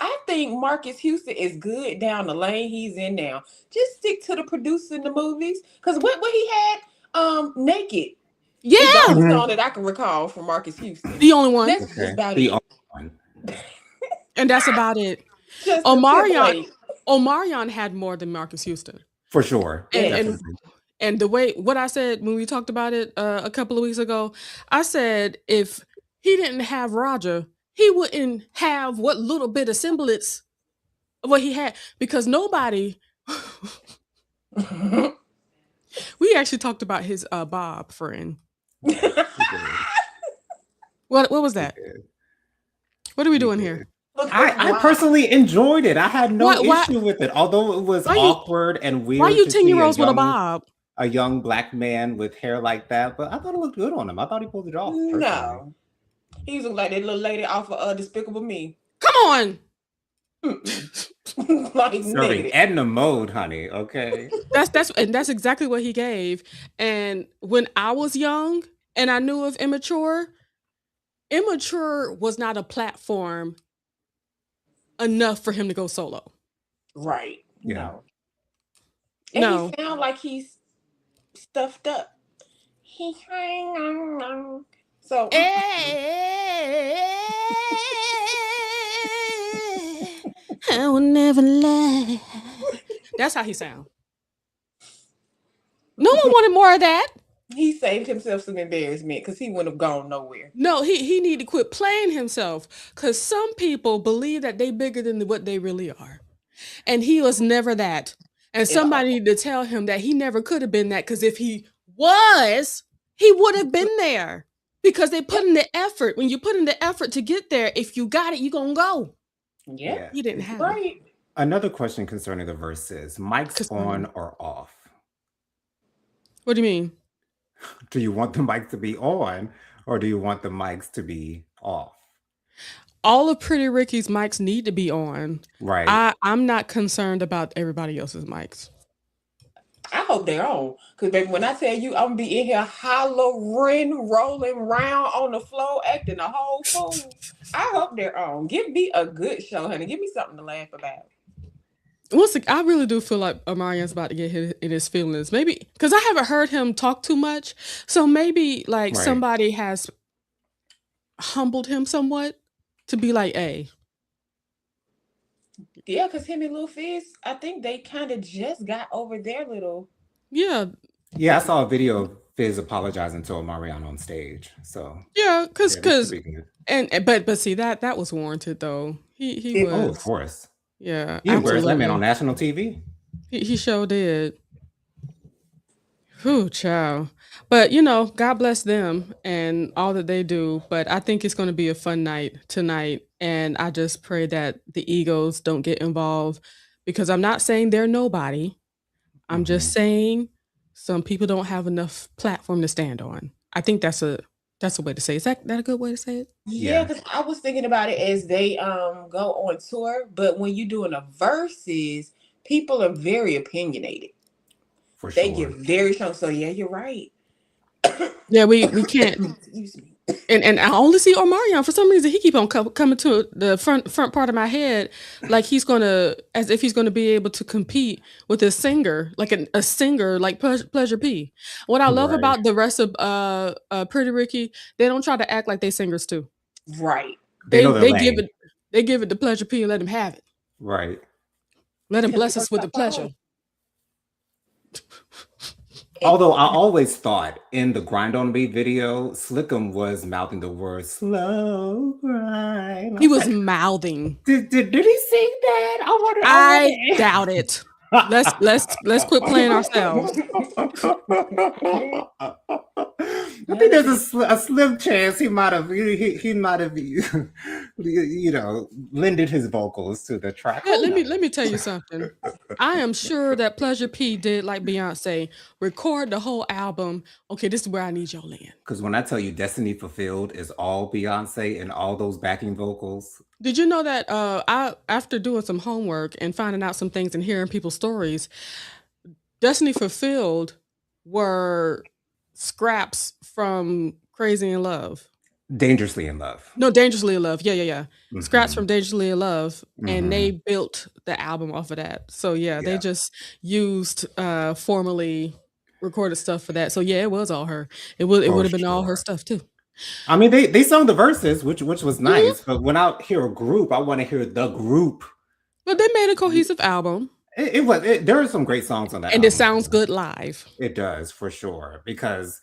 I think Marcus Houston is good down the lane he's in now. Just stick to the producing the movies. Cause what he had, Naked is the Yeah, only Mhm. song that I can recall from Marcus Houston. the only one, That's just Okay. about The it. only one. and that's about it. Justin Omarion, Timberlake. Omarion had more than Marcus Houston, For sure. and Yes. and Definitely. and the way what I said when we talked about it a couple of weeks ago, I said if he didn't have Roger, he wouldn't have what little bit of semblance of what he had because nobody. We actually talked about his Bob friend. We did. What was We that? did. What are we We doing here? did. Because I why? personally enjoyed it. I had Why no why issue with it. Although it was why you awkward and why weird you to 10 see year olds with a Bob? a young black man with hair like that, but I thought it looked good on him. I thought he pulled it off personally. No. He was like that little lady off of Despicable Me. Come on. Like Serving negative. Edna mode, honey. Okay. That's exactly what he gave. And when I was young and I knew of immature was not a platform enough for him to go solo. Right. Yeah. No. And he No. sound like he's stuffed up. So I will never lie. That's how he sound. No one wanted more of that. he saved himself some embarrassment because he wouldn't have gone nowhere. No, he need to quit playing himself because some people believe that they bigger than what they really are, and he was never that. And At somebody all. need to tell him that he never could have been that because if he was, he would have been there because they put Yep. in the effort. When you put in the effort to get there, if you got it, you gonna go. Yep. Yeah. He didn't have it. Right. Another question concerning the verses: mics on Concerning. or off? What do you mean? Do you want the mics to be on or do you want the mics to be off? All of Pretty Ricky's mics need to be on. Right. I'm not concerned about everybody else's mics. I hope they're on. Because, baby, when I tell you I'm going to be in here hollering, rolling around on the floor, acting a whole fool, I hope they're on. Give me a good show, honey. Give me something to laugh about. I really do feel like Omarion's about to get hit in his feelings. Maybe because I haven't heard him talk too much, so maybe like Right. somebody has humbled him somewhat to be like, "Hey, Yeah, because him and Lil Fizz, I think they kind of just got over their little. yeah, Yeah, I saw a video of Fizz apologizing to Omarion on stage. So yeah," yeah, this should be good. but see that was warranted though. He It Oh, of was, course. yeah, He embarrassed that man on absolutely. national TV. He sure did. Whew, child. But God bless them and all that they do. But I think it's going to be a fun night tonight, and I just pray that the egos don't get involved because I'm not saying they're nobody. I'm Hmm. just saying some people don't have enough platform to stand on. I think that's a way to say it. Is that a good way to say it? Yeah, Yeah. because I was thinking about it as they go on tour, but when you're doing a verses, people are very opinionated. for They sure. get very strong. So yeah, you're right. Yeah, we can't. Excuse me. And I only see Omarion for some reason. He keep on coming to the front part of my head, like he's gonna, as if he's gonna be able to compete with a singer, like a singer like Pleasure P. What I love Right. about the rest of Pretty Ricky, they don't try to act like they singers too. Right. They know their They give lane. it they give it to Pleasure P and let him have it. Right. Let him Because bless us with the pleasure. Although I always thought in the Grind on Me video, Slickum was mouthing the word slow grind. He was mouthing. Did he sing that? I doubt it. Let's quit playing ourselves. I think there's a slim chance he might have lended his vocals to the track. Let me tell you something. I am sure that Pleasure P did like Beyonce, record the whole album. Okay, this is where I need your land. Because when I tell you Destiny Fulfilled is all Beyonce and all those backing vocals. Did you know that I, after doing some homework and finding out some things and hearing people's stories, Destiny Fulfilled were scraps from Crazy in Love. Dangerously in Love. No, Dangerously in Love. Yeah. Mhm. Scraps from Dangerously in Love. And Mhm. they built the album off of that. So yeah, they just used formally recorded stuff for that. So yeah, it was all her. It would have been all her stuff too. I mean, they sung the verses, which was nice. But when I hear a group, I want to hear the group. But they made a cohesive album. There are some great songs on that And album. it sounds good live. It does, for sure, because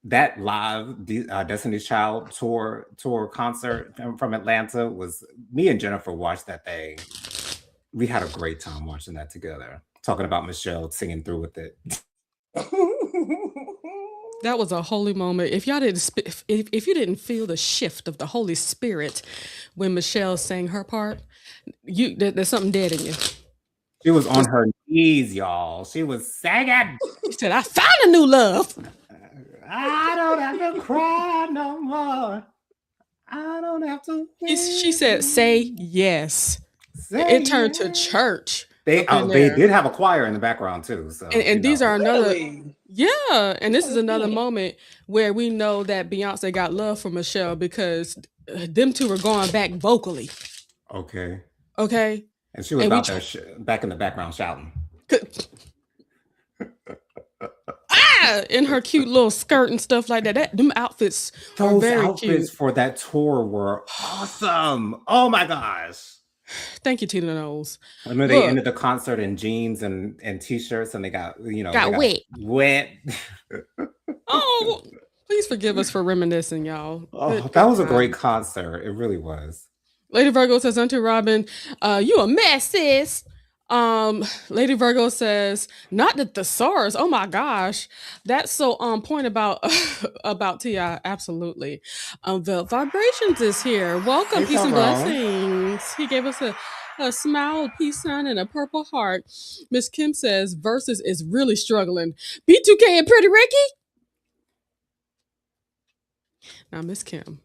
that live Destiny's Child tour concert from Atlanta was, me and Jennifer watched that thing. We had a great time watching that together, talking about Michelle singing through with it. That was a holy moment. If y'all didn't, if you didn't feel the shift of the Holy Spirit when Michelle sang her part, there's something dead in you. She was on her knees, y'all. She was singing. She said, "I found a new love. I don't have to cry no more. I don't have to." She said, "Say yes." It turned to church. They did have a choir in the background too. So and these are another. Really? Yeah, and this is another moment where we know that Beyonce got love from Michelle because them two were going back vocally. Okay. And she was out there back in the background shouting. In her cute little skirt and stuff like that. Them outfits Those very outfits cute. For that tour were awesome. Oh my gosh. Thank you, Tina Knowles. I remember they ended the concert in jeans and t-shirts, and they got wet. Oh, please forgive us for reminiscing, y'all. Oh, that was a great concert. It really was. Lady Virgo says, "Auntie Robin, you a mess, sis." Lady Virgo says, "Not the thesaurus." Oh my gosh, that's so on point about Ti. Absolutely. The vibrations is here. Welcome, peace and blessings. He gave us a smile, a peace sign, and a purple heart. Miss Kim says, "Verzuz is really struggling." B2K and Pretty Ricky. Now, Miss Kim,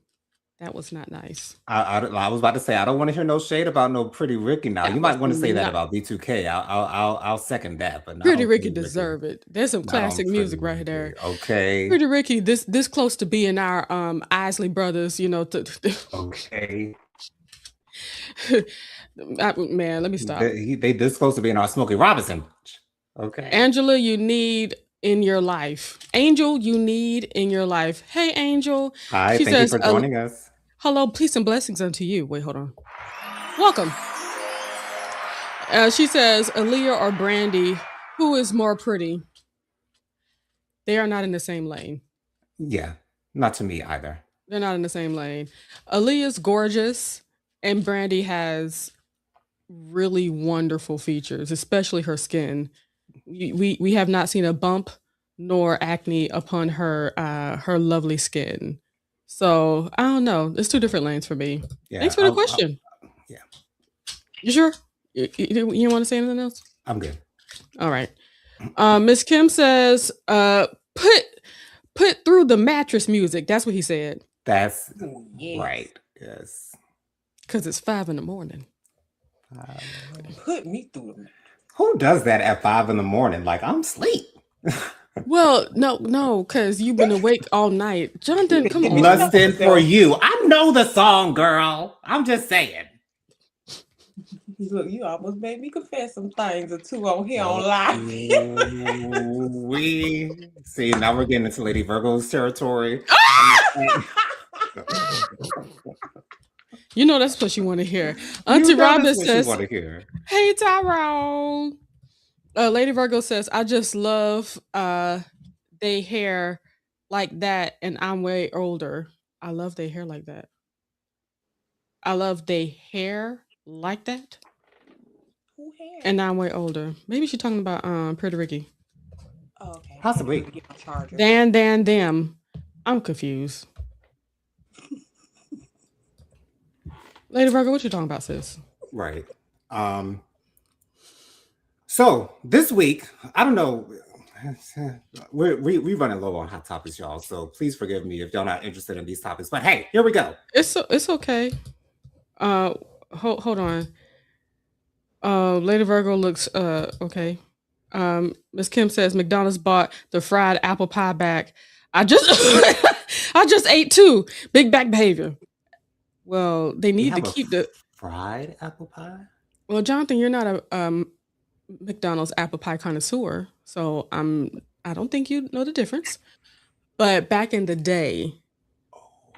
that was not nice. I was about to say, I don't want to hear no shade about no Pretty Ricky now. You might want to say that about B2K. I'll second that, but Pretty Ricky deserve it. There's some classic music right there. Okay. Pretty Ricky, this close to being our Isley brothers, Okay. Man, let me stop. They this close to being our Smokey Robinson. Okay. Angela, you need in your life. Angel, you need in your life. Hey, Angel. Hi, thank you for joining us. Hello, peace and blessings unto you. Wait, hold on. Welcome. She says, Aaliyah or Brandy, who is more pretty? They are not in the same lane. Yeah, not to me either. They're not in the same lane. Aaliyah's gorgeous, and Brandy has really wonderful features, especially her skin. We have not seen a bump nor acne upon her her lovely skin. So I don't know. It's two different lanes for me. Yeah, thanks for the question. Yeah. You sure? You want to say anything else? I'm good. All right. Miss Kim says, put through the mattress music. That's what he said. That's right. Yes. Because it's 5 a.m. Put me through the mattress. Who does that at 5 a.m? Like, I'm asleep. Well, no, because you've been awake all night. You Jonathan, done come get me to on. know Lusting for myself. you. I know the song, girl. I'm just saying. Look, you almost made me confess some things or two on here Oh, on live. we see now we're getting into Lady Virgo's territory. And You know that's what you want to hear. you Auntie know that's Robin what you says, want to hear. "Hey Tyrone." Lady Virgo says, "I just love they hair like that, and I'm way older. I love they hair like that. I love they hair like that, Who hair? and I'm way older. Maybe she's talking about Pretty Ricky. Oh, okay. Hold on, let Possibly. me get my charger. Dan, them. I'm confused. Lady Virgo, what you talking about, sis? Right. Um, so this week, I don't know. We running low on hot topics, y'all. So please forgive me if y'all not interested in these topics. But hey, here we go. It's okay. Uh, hold on. Lady Virgo looks okay. Miss Kim says McDonald's bought the fried apple pie back. I just I just ate two. Big back behavior. Well, they We need to have a keep the fried apple pie. well, Jonathan, you're not a McDonald's apple pie connoisseur, so I don't think you know the difference. But back in the day,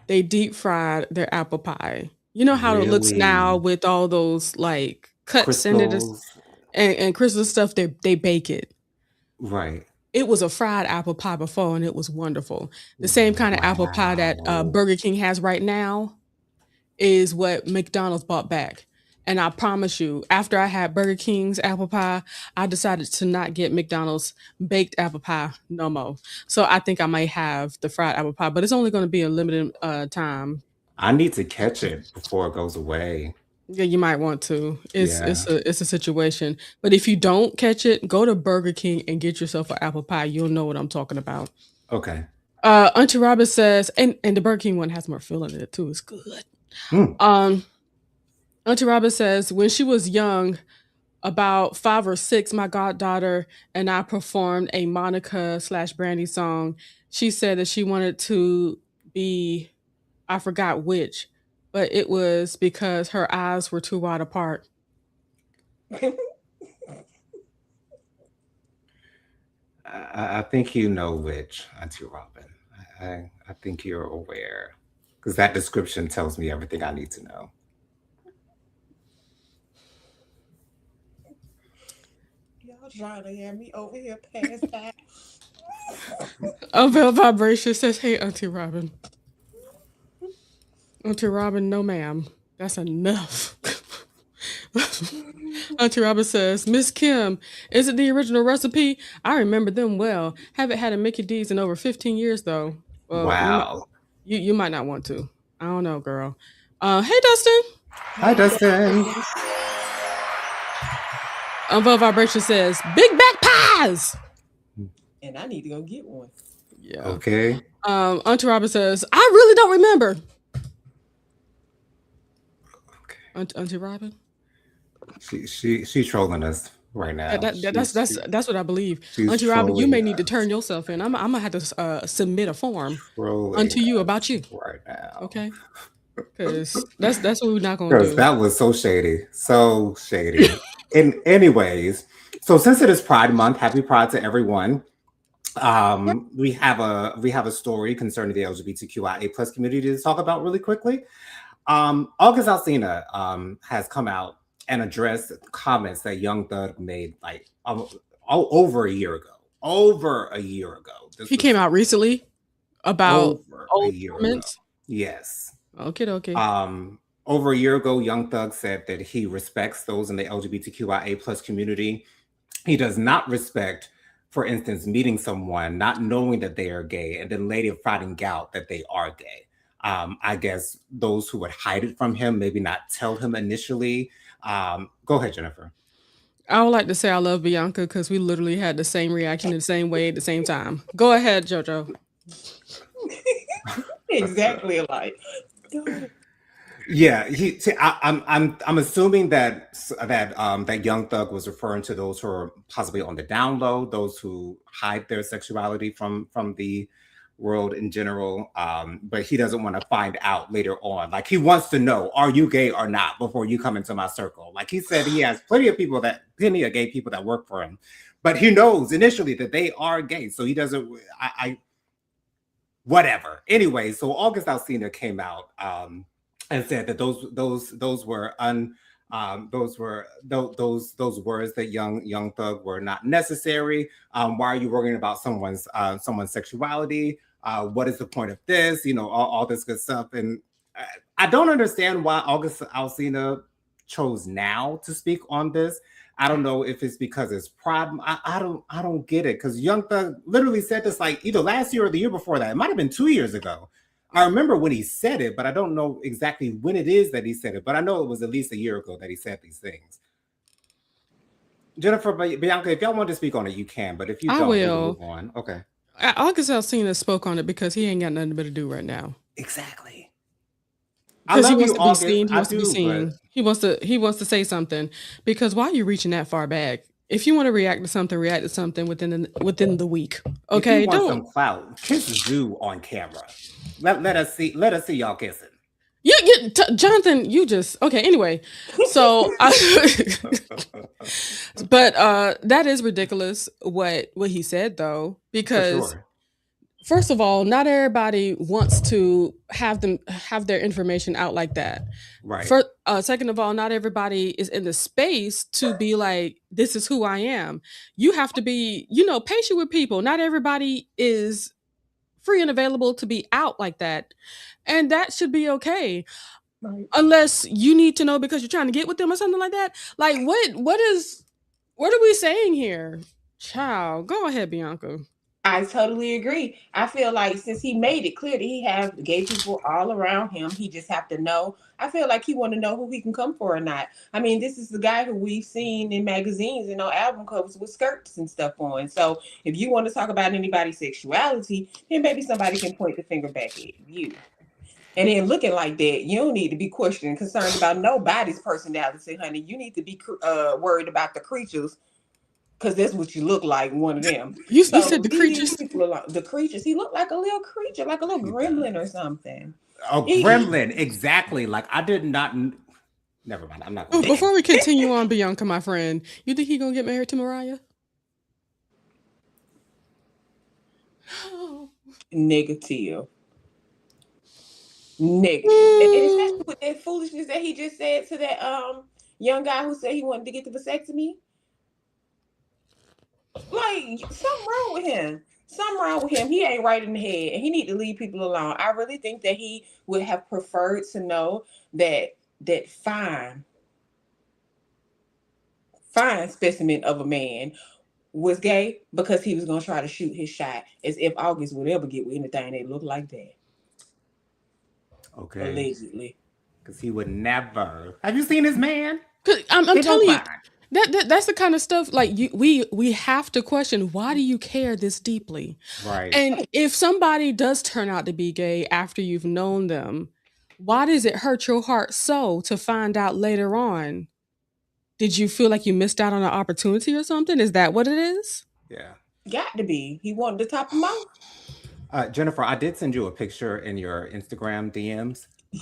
they deep fried their apple pie. You know how it looks now Really? with all those like cuts in it Crystals. and crystal stuff. They bake it. Right. It was a fried apple pie before, and it was wonderful. The same kind of apple pie that Wow. Burger King has right now is what McDonald's bought back. And I promise you, after I had Burger King's apple pie, I decided to not get McDonald's baked apple pie no more. So I think I might have the fried apple pie, but it's only going to be a limited time. I need to catch it before it goes away. Yeah, you might want to. Yeah. It's a situation. But if you don't catch it, go to Burger King and get yourself an apple pie. You'll know what I'm talking about. Okay. Auntie Robin says, and the Burger King one has more filling in it too. It's good. Hmm. Um, Auntie Robin says, when she was young, about 5 or 6, my goddaughter and I performed a Monica/Brandy song. She said that she wanted to be, I forgot which, but it was because her eyes were too wide apart. I think you know which, Auntie Robin. I think you're aware because that description tells me everything I need to know. Y'all trying to have me over here past that. Unveil Vibration says, hey, Auntie Robin. Auntie Robin, no ma'am. That's enough. Auntie Robin says, Miss Kim, is it the original recipe? I remember them well. Haven't had a Mickey D's in over 15 years though. Well, Wow. you might not want to. I don't know, girl. Hey Dustin. Hi, Hey, Dustin. Dustin. Unveil Vibration says, big back pies. And I need to go get one. Yeah. Okay. Auntie Robin says, I really don't remember. Okay. Auntie Robin? She's trolling us right now. That's what I believe. She's Auntie Robin, you may trolling need to turn us yourself in. I'm gonna have to submit a form trolling unto you about us you. right now. Okay? Because that's what we're not gonna Because do. that was so shady. So shady. Anyways, so since it is Pride Month, happy Pride to everyone. We have a story concerning the LGBTQIA plus community to talk about really quickly. August Alsina has come out and addressed comments that Young Thug made like over a year ago. Over a year ago. This He was came out recently about over a old year ago. comments. Yes. Okay. Over a year ago, Young Thug said that he respects those in the LGBTQIA plus community. He does not respect, for instance, meeting someone, not knowing that they are gay, and then later finding out that they are gay. I guess those who would hide it from him, maybe not tell him initially. Go ahead, Jennifer. I would like to say I love Bianca because we literally had the same reaction the same way at the same time. Go ahead, JoJo. Exactly alike. Yeah, I'm assuming that Young Thug was referring to those who are possibly on the down low, those who hide their sexuality from the world in general. But he doesn't want to find out later on. Like he wants to know, are you gay or not before you come into my circle? Like he said, he has plenty of gay people that work for him, but he knows initially that they are gay, so he doesn't. I whatever. Anyway, so August Alsina came out and said that those were those words that young Thug were not necessary. Why are you worrying about someone's sexuality? What is the point of this? You know, all this good stuff. And I don't understand why August Alsina chose now to speak on this. I don't know if it's because it's pride. I don't get it, because Young Thug literally said this like either last year or the year before that. It might have been 2 years ago. I remember when he said it, but I don't know exactly when it is that he said it. But I know it was at least a year ago that he said these things. Jennifer, Bianca, if y'all want to speak on it, you can. But if you I don't, we can will. move on. Okay. August Alsina spoke on it because he ain't got nothing better to do right now. Exactly. I Because he love wants you, to be August. seen. He I wants to be do, seen. but He wants to say something. Because why are you reaching that far back? If you want to react to something within the week. if you Okay, want don't some clout, kiss Zoo on camera. Let us see y'all kissing. Jonathan, you just okay. Anyway, so but that is ridiculous what he said though, For because sure. first of all, not everybody wants to have their information out like that. Right. For second of all, not everybody is in the space to be like, this is who I am. You have to be, patient with people. Not everybody is free and available to be out like that. And that should be okay. Right. Unless you need to know because you're trying to get with them or something like that. Like what are we saying here? Child, go ahead, Bianca. I totally agree. I feel like since he made it clear that he have gay people all around him, he just have to know. I feel like he want to know who he can come for or not. I mean, this is the guy who we've seen in magazines and on album covers with skirts and stuff on. So if you want to talk about anybody's sexuality, then maybe somebody can point the finger back at you. And then looking like that, you don't need to be questioning, concerned about nobody's personality, honey. You need to be worried about the creatures, because that's what you look like, one of them. You So said the leave these creatures. people alone. The creatures, he looked like a little creature, like a little He gremlin or does. something. A He, gremlin, exactly. Like I did not. Never mind. I'm not going to say. Before we continue on, Bianca, my friend, you think he gonna get married to Mariah? negative. Negative. And especially with that foolishness that he just said to that young guy who said he wanted to get the vasectomy. Like, something wrong with him. Something wrong with him. He ain't right in the head, and he need to leave people alone. I really think that he would have preferred to know that fine specimen of a man was gay, because he was gonna try to shoot his shot, as if August would ever get with anything that looked like that. Okay. Allegedly. Because he would never. Have you seen his man? 'Cause I'm They don't telling you, fine. that's the kind of stuff like we have to question, why do you care this deeply? Right. And if somebody does turn out to be gay after you've known them, why does it hurt your heart so to find out later on? Did you feel like you missed out on an opportunity or something? Is that what it is? Yeah. Got to be. He wanted to top him off. Jennifer, I did send you a picture in your Instagram DMs. It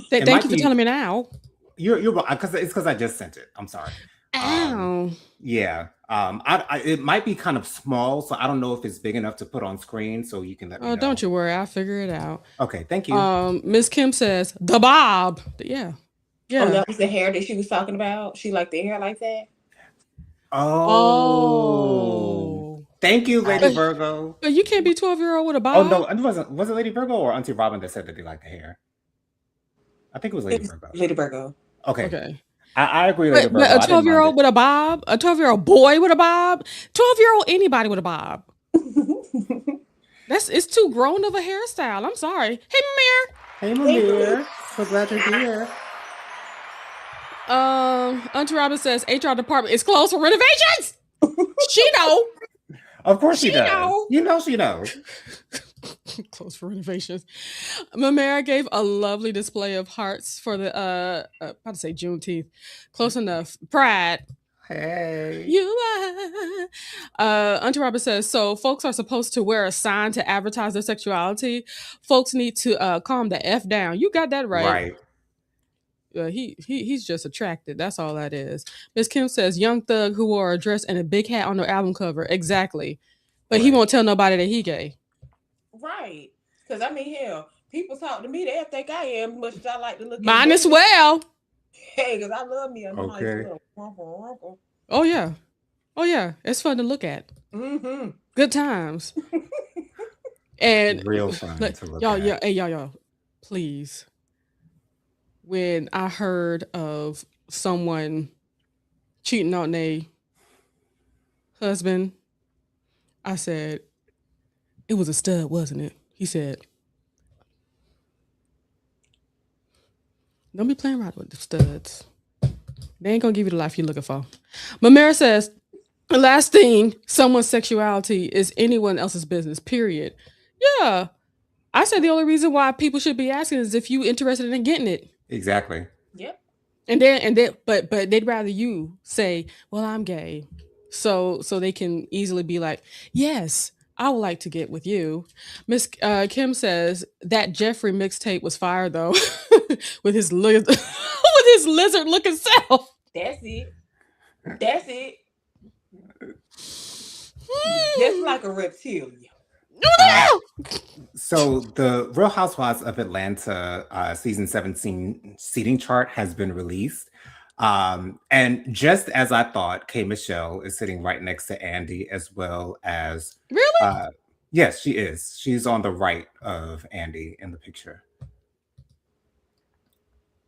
Thank might you for telling be me now. you're because it's because I just sent it. I'm sorry. Ow. Yeah. It might be kind of small, so I don't know if it's big enough to put on screen. So you can let me Oh, know. don't you worry, I'll figure it out. Okay. Thank you. Miss Kim says the Bob. Yeah. Oh, Yeah. that was the hair that she was talking about. She liked the hair like that. Oh. Oh. Thank you, Lady But, Virgo. but you can't be 12-year-old with a Oh Bob. no, it was it Lady Virgo or Auntie Robin that said that they like the hair? I think it was It Lady was Virgo. Lady Virgo. Okay. Okay. I agree, Lady But Virgo. a I didn't mind 12-year-old it. with a Bob, a 12-year-old boy with a Bob, 12-year-old anybody with a Bob. It's too grown of a hairstyle. I'm sorry. Hey, Hey, Mamir. So glad you're here. Auntie Robin says HR department is closed for renovations. She know. Of course she She does. know. You know she knows. close for renovations. Mamera gave a lovely display of hearts for the about to say Juneteenth. Close enough. Pride. Hey. You are. Auntie Robert says, so folks are supposed to wear a sign to advertise their sexuality. Folks need to calm the F down. You got that right. Right. He's just attracted. That's all that is. Miss Kim says, young thug who wore a dress and a big hat on the album cover. Exactly. But he Right. won't tell nobody that he gay. Right. Because, I mean, hell, people talk to me, they think I am, much as I like to look Mine at as well. Hey, because I love me a nice Okay. little rumple. Oh yeah. Oh yeah. It's fun to look at. Mm-hmm. Good times. And Real fun to look y'all, at. yeah, hey, y'all, please. When I heard of someone cheating on their husband, I said, it was a stud, wasn't it? He said, don't be playing around with the studs. They ain't gonna give you the life you're looking for. Mamera says, the last thing, someone's sexuality is anyone else's business, period. Yeah. I said the only reason why people should be asking is if you interested in getting it. Exactly. Yep. But they'd rather you say, well, I'm gay. So they can easily be like, yes, I would like to get with you. Miss Kim says that Jeffrey mixtape was fire though, with his with his lizard looking self. That's it. That's it. Just like a reptilian. So the Real Housewives of Atlanta season 17 seating chart has been released. And just as I thought, K. Michelle is sitting right next to Andy, as well as Really? yes, she is. She's on the right of Andy in the picture.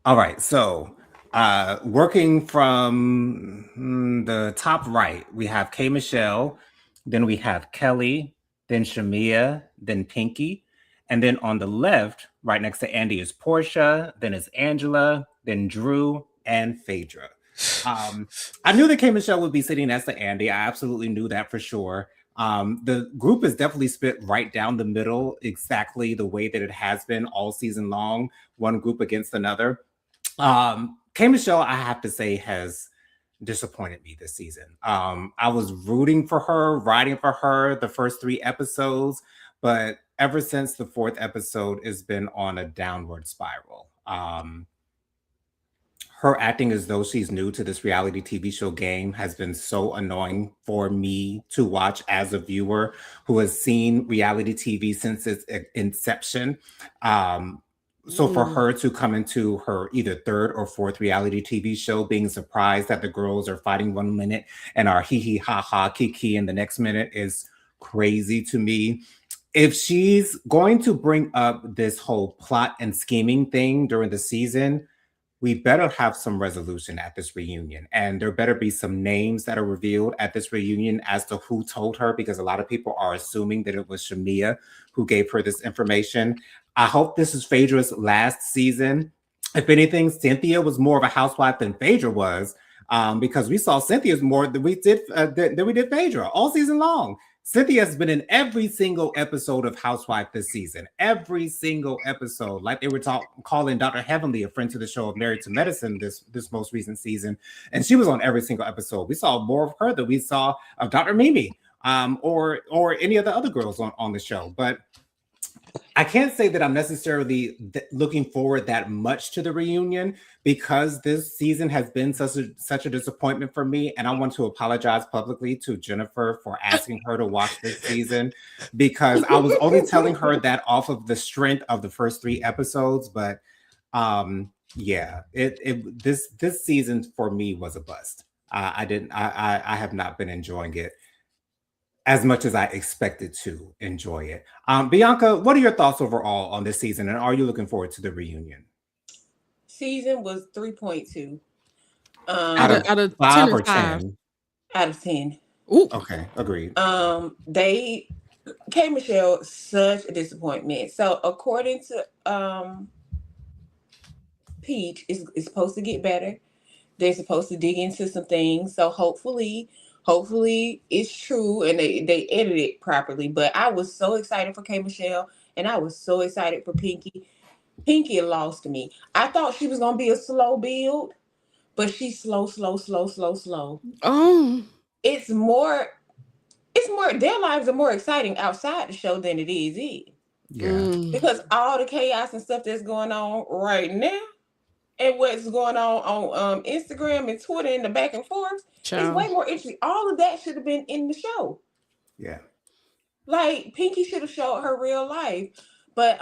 All right, so working from the top right, we have K. Michelle, then we have Kelly, then Shamia, then Pinky. And then on the left, right next to Andy, is Portia, then is Angela, then Drew, and Phaedra. I knew that K. Michelle would be sitting next to Andy. I absolutely knew that for sure. The group is definitely split right down the middle, exactly the way that it has been all season long, one group against another. K. Michelle, I have to say, has disappointed me this season. I was rooting for her, riding for her the first 3 episodes, but ever since the 4th episode, it's been on a downward spiral. Her acting as though she's new to this reality TV show game has been so annoying for me to watch as a viewer who has seen reality TV since its inception. So for her to come into her either 3rd or 4th reality TV show being surprised that the girls are fighting one minute and are hee hee ha ha kiki in the next minute is crazy to me. If she's going to bring up this whole plot and scheming thing during the season, we better have some resolution at this reunion. And there better be some names that are revealed at this reunion as to who told her, because a lot of people are assuming that it was Shamia who gave her this information. I hope this is Phaedra's last season. If anything, Cynthia was more of a housewife than Phaedra was, because we saw Cynthia's more than we did Phaedra all season long. Cynthia has been in every single episode of Housewife this season. Every single episode. Like they were calling Dr. Heavenly a friend to the show of Married to Medicine this most recent season. And she was on every single episode. We saw more of her than we saw of Dr. Mimi or any of the other girls on the show. But I can't say that I'm necessarily looking forward that much to the reunion, because this season has been such a disappointment for me. And I want to apologize publicly to Jennifer for asking her to watch this season, because I was only telling her that off of the strength of the first 3 episodes. But yeah, this season for me was a bust. I have not been enjoying it as much as I expected to enjoy it. Bianca, what are your thoughts overall on this season, and are you looking forward to the reunion? Season was 3.2. Out of 10 5 or or 5? 10? Out of 10. Ooh. Okay, agreed. K. Michelle, such a disappointment. So according to Peach, is supposed to get better. They're supposed to dig into some things. So hopefully it's true and they edit it properly. But I was so excited for K. Michelle, and I was so excited for Pinky. Pinky lost me. I thought she was gonna be a slow build, but she's slow, slow, slow, slow, slow. Oh. It's more. It's more. Their lives are more exciting outside the show than it is in, Yeah. Mm. because all the chaos and stuff that's going on right now, and what's going on Instagram and Twitter and the back and forth is way Child. more interesting. All of that should have been in the show. Yeah. Like Pinky should have showed her real life, but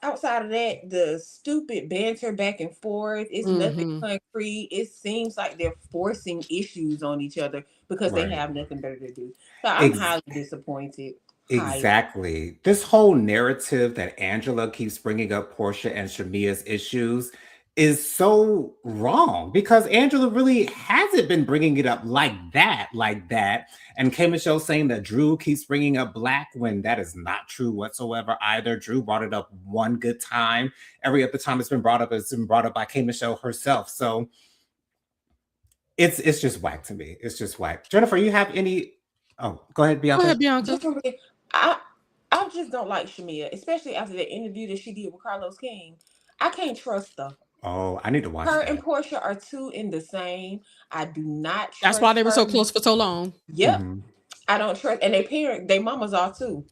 outside of that, the stupid banter back and forth is nothing Mm-hmm. concrete. It seems like they're forcing issues on each other because they Right. have nothing better to do. So I'm Ex- highly disappointed. Highly. exactly. This whole narrative that Angela keeps bringing up Portia and Shamia's issues is so wrong because Angela really hasn't been bringing it up like that. And K Michelle saying that Drew keeps bringing up Black when that is not true whatsoever either. Drew brought it up one good time. Every other time it's been brought up by K Michelle herself. So it's just whack to me. It's just whack. Jennifer, you have any? Oh, go ahead, Go Bianca. ahead, Bianca. Just from I I just don't like Shamia, especially after the interview that she did with Carlos King. I can't trust her. Oh, I need to watch Her and that. Portia are two in the same. I do not That's why trust they were her. so close for so long. Yep. Hmm. I don't trust, and they mamas are too.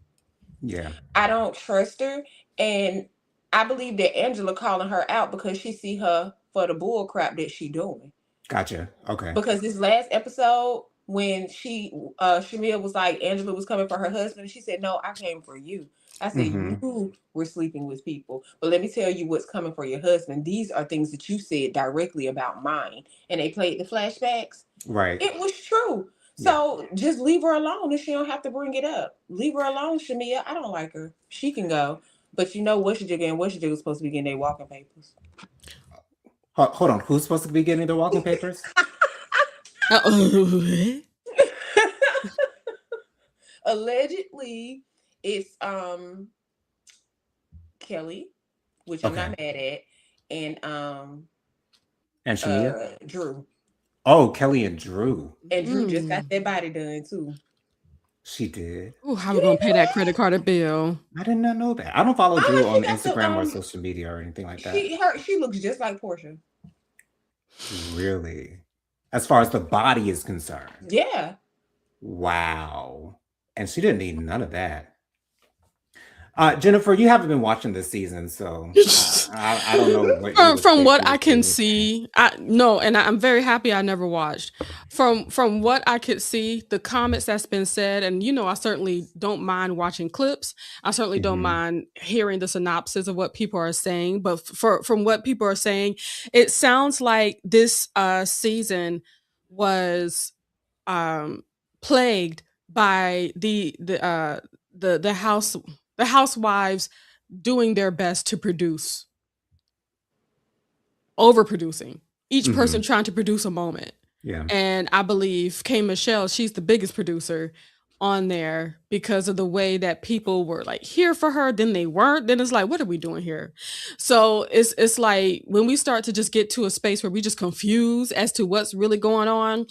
Yeah, I don't trust her, and I believe that Angela calling her out because she see her for the bull crap that she doing. gotcha. Okay. Because this last episode, when Shamia was like, Angela was coming for her husband, she said, "No, I came for you." I said, Hmm. "You were sleeping with people, but let me tell you what's coming for your husband. These are things that you said directly about mine." And they played the flashbacks. Right. It was true. Yeah. So just leave her alone, and she don't have to bring it up. Leave her alone, Shamia. I don't like her. She can go. But you know what she and what she was supposed to be getting their walking papers. Hold on. Who's supposed to be getting the walking papers? Uh-oh. Allegedly, it's Kelly, which I'm Okay. not mad at, and And Shamia? Drew. Oh, Kelly and Drew. And Drew just got Mm. their body done too. She did. Ooh, how You we gonna didn't pay know that that? credit card bill? I did not know that. I don't follow Drew She on got the Instagram or social media or anything like that. she looks just like Portia. Really? As far as the body is concerned. Yeah. Wow. And she didn't need none of that. Jennifer, you haven't been watching this season, so I don't know what you would From say what to I your can feelings. see, I'm very happy I never watched. From what I could see, the comments that's been said, and I certainly don't mind watching clips. I certainly don't Hmm. mind hearing the synopsis of what people are saying. But from what people are saying, it sounds like this season was plagued by the housewives doing their best to produce, overproducing, each person Hmm. trying to produce a moment. Yeah. And I believe K Michelle, she's the biggest producer on there because of the way that people were like here for her, then they weren't. Then it's like, what are we doing here? So it's like when we start to just get to a space where we just confused as to what's really going on.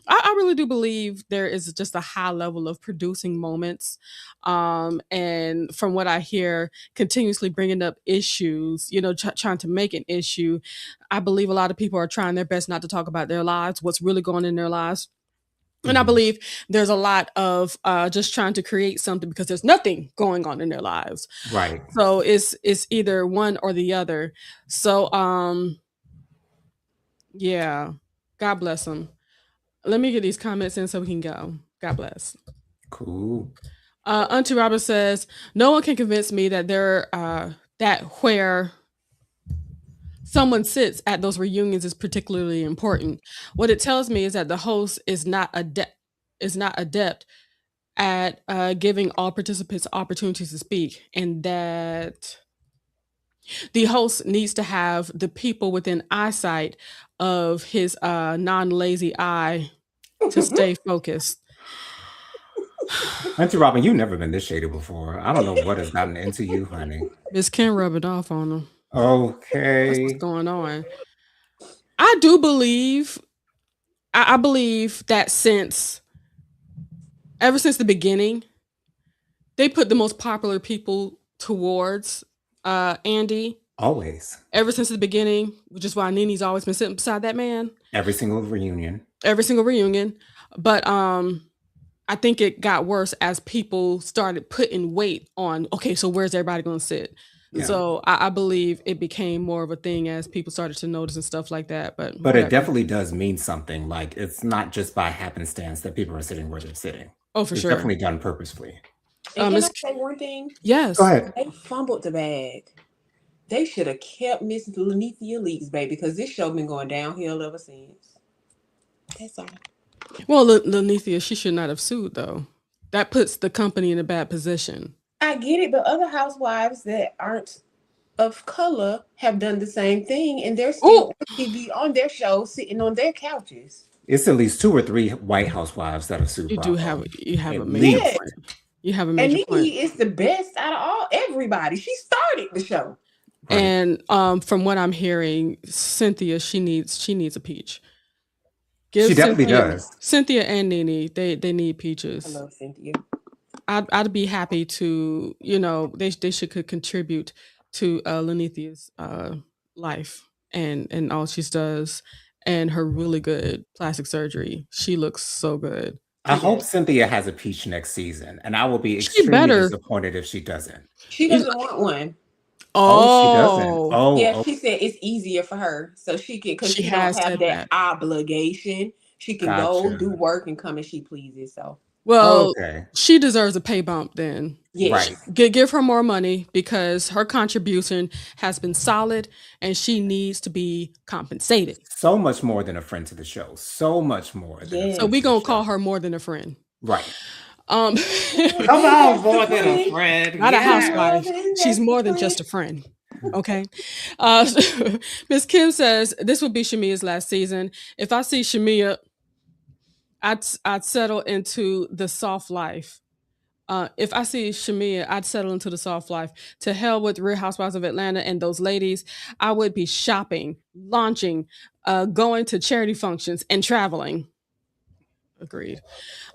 I really do believe there is just a high level of producing moments. And from what I hear, continuously bringing up issues, trying to make an issue. I believe a lot of people are trying their best not to talk about their lives, what's really going on in their lives. And I Hmm. believe there's a lot of just trying to create something because there's nothing going on in their lives. Right. So it's either one or the other. So yeah, God bless them. Let me get these comments in so we can go. God bless. Cool. Auntie Robert says, no one can convince me that that where someone sits at those reunions is particularly important. What it tells me is that the host is not adept at giving all participants opportunities to speak, and that the host needs to have the people within eyesight of his non-lazy eye to stay focused. Auntie Robin, you've never been this shady before. I don't know what has gotten into you, honey. Miss Ken rub it off on them. That's what's Okay. going on. I do believe, I believe that ever since the beginning, they put the most popular people towards Andy Always. ever since the beginning, which is why Nini's always been sitting beside that man Every single reunion. every single reunion. But I think it got worse as people started putting weight on, okay, so where's everybody going to sit? Yeah. So I believe it became more of a thing as people started to notice and stuff like that. But But it whatever. definitely does mean something. Like, it's not just by happenstance that people are sitting where they're sitting. Oh, for It's sure. definitely done purposefully. And can Miss I say one thing? Yes. Go ahead. They fumbled the bag. They should have kept Miss Lanithia Leaks, baby, because this show been going downhill ever since. That's all. Well, Lanithia, she should not have sued though. That puts the company in a bad position. I get it, but other housewives that aren't of color have done the same thing, and they're still Oh, on TV on their show, sitting on their couches. It's at least 2 or 3 white housewives that have sued you do have Bravo. you have a At major least. Yes. point. You have a And major point. Nikki is the best out of everybody. She started the show. Right. And from what I'm hearing, Cynthia, she needs a peach. Give She definitely Cynthia, does. Cynthia and Nene, they need I peaches. love Cynthia. I'd be happy to, they should could contribute to Lenithia's life and all she does and her really good plastic surgery. She looks so good. I hope does. Cynthia has a peach next season, and I will be She extremely better. disappointed if she doesn't. She You- doesn't want one. Oh, she doesn't. Oh, Oh, Yeah, oh, she said it's easier for her, so she can, because she she don't has have said that that. obligation. She can go gotcha. do work and come as she pleases. So Well, Okay. she deserves a pay bump then. yes, Right. Give her more money because her contribution has been solid and she needs to be compensated. So much more than a friend to the show. So much more than a Yes. So friend we to the gonna show. call her more than a friend. Right. Um, Come on, more than a friend. not a Yeah. housewife. She's more than just a friend. Okay. Uh, Miss Kim says this would be Shamia's last season. If I see Shamia, I'd settle into the soft life. If I see Shamia, I'd settle into the soft life. To hell with Real Housewives of Atlanta and those ladies. I would be shopping, launching, going to charity functions, and traveling. Agreed.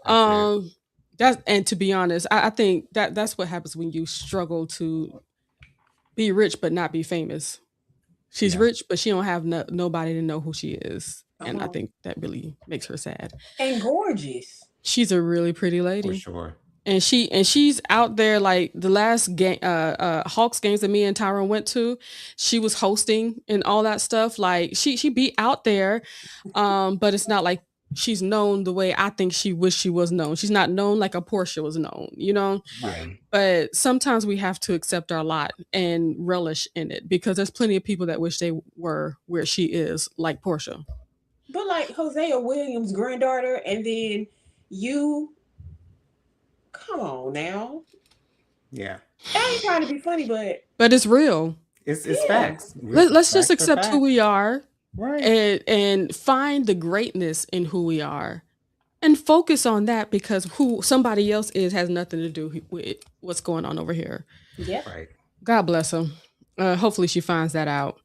That's it. And to be honest, I think that's what happens when you struggle to be rich but not be famous. She's Yeah. rich, but she don't have nobody to know who she is, and I Uh-huh. think that really makes her sad. and gorgeous. She's a really pretty For lady. sure. And she's out there like the last game Hawks games that me and Tyron went to, she was hosting and all that stuff. Like she be out there, but it's not like she's known the way I think she wish she was known. She's not known like a Portia was known, Yeah. But sometimes we have to accept our lot and relish in it because there's plenty of people that wish they were where she is, like Portia. But like Hosea Williams' granddaughter, and then you, come on now. Yeah. I ain't trying to be funny, but But it's real. It's Yeah. facts. Let's just Facts are accept who facts. we are. Right. And find the greatness in who we are and focus on that because who somebody else is has nothing to do with what's going on over here. yeah. Right. God bless her. Hopefully she finds that out.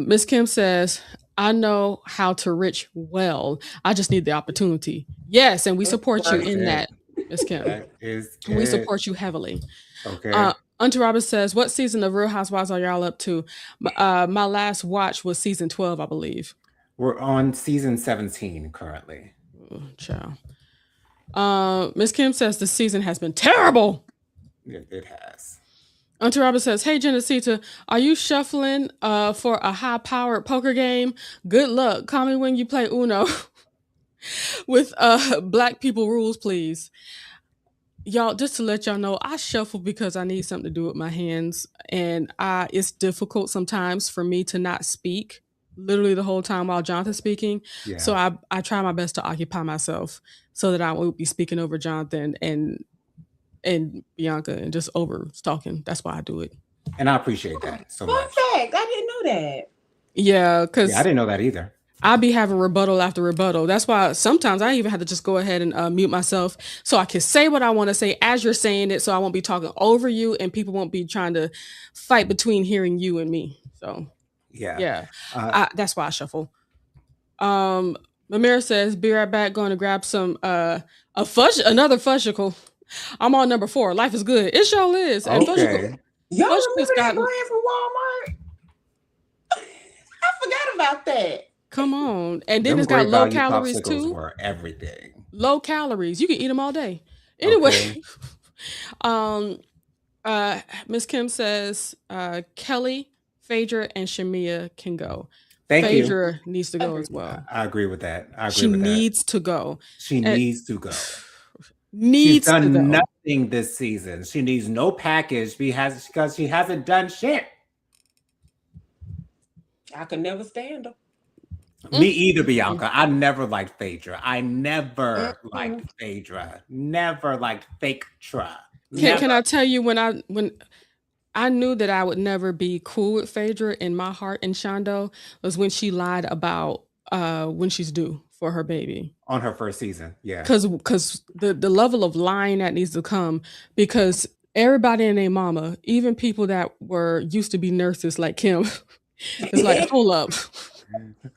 Miss Kim says, I know how to rich well. I just need the opportunity. Yes, and we support you That's in it. that, Miss Kim. That is We it. support you heavily. Okay. Auntie Robin says, what season of Real Housewives are y'all up to? My last watch was season 12, I believe. We're on season 17 currently. Oh, child. Miss Kim says the season has been terrible. It has. Auntie Robin says, hey, Genesita, are you shuffling for a high-powered poker game? Good luck. Call me when you play Uno with black people rules, please. Y'all, just to let y'all know, I shuffle because I need something to do with my hands. And it's difficult sometimes for me to not speak literally the whole time while Jonathan's speaking. Yeah. So I try my best to occupy myself so that I won't be speaking over Jonathan and Bianca and just over talking. That's why I do it. And I appreciate that so Fun much. fact, I didn't know that. Yeah, because Yeah, I didn't know that either. I'll be having rebuttal after rebuttal. That's why sometimes I even have to just go ahead and mute myself so I can say what I want to say as you're saying it, so I won't be talking over you and people won't be trying to fight between hearing you and me. So Yeah. that's why I shuffle. Mamira says, "Be right back. Going to grab some another fudgicle." I'm on number 4. Life is good. It sure is. And plus Okay. Y'all plus you remember just that got brand from Walmart? I forgot about that. come on. And then Them it's got great low value calories popsicles too. were everything. Low calories. You can eat them all day. Anyway, Okay. Miss Kim says Kelly, Phaedra, and Shamia can go. Thank you. Phaedra needs to go Agreed. as well. I agree with that. I agree She with that. needs to go. She And needs to go. She's needs to done go. nothing this season. She needs no package because she hasn't done shit. I could never stand her. Me either, Bianca. I never liked Phaedra. I never liked Phaedra. Never liked fake Tra. Can I tell you when I knew that I would never be cool with Phaedra in my heart and Shondo was when she lied about when she's due for her baby. On her first season, yeah. Because the level of lying that needs to come, because everybody and their mama, even people that were used to be nurses like Kim, it's like, hold up.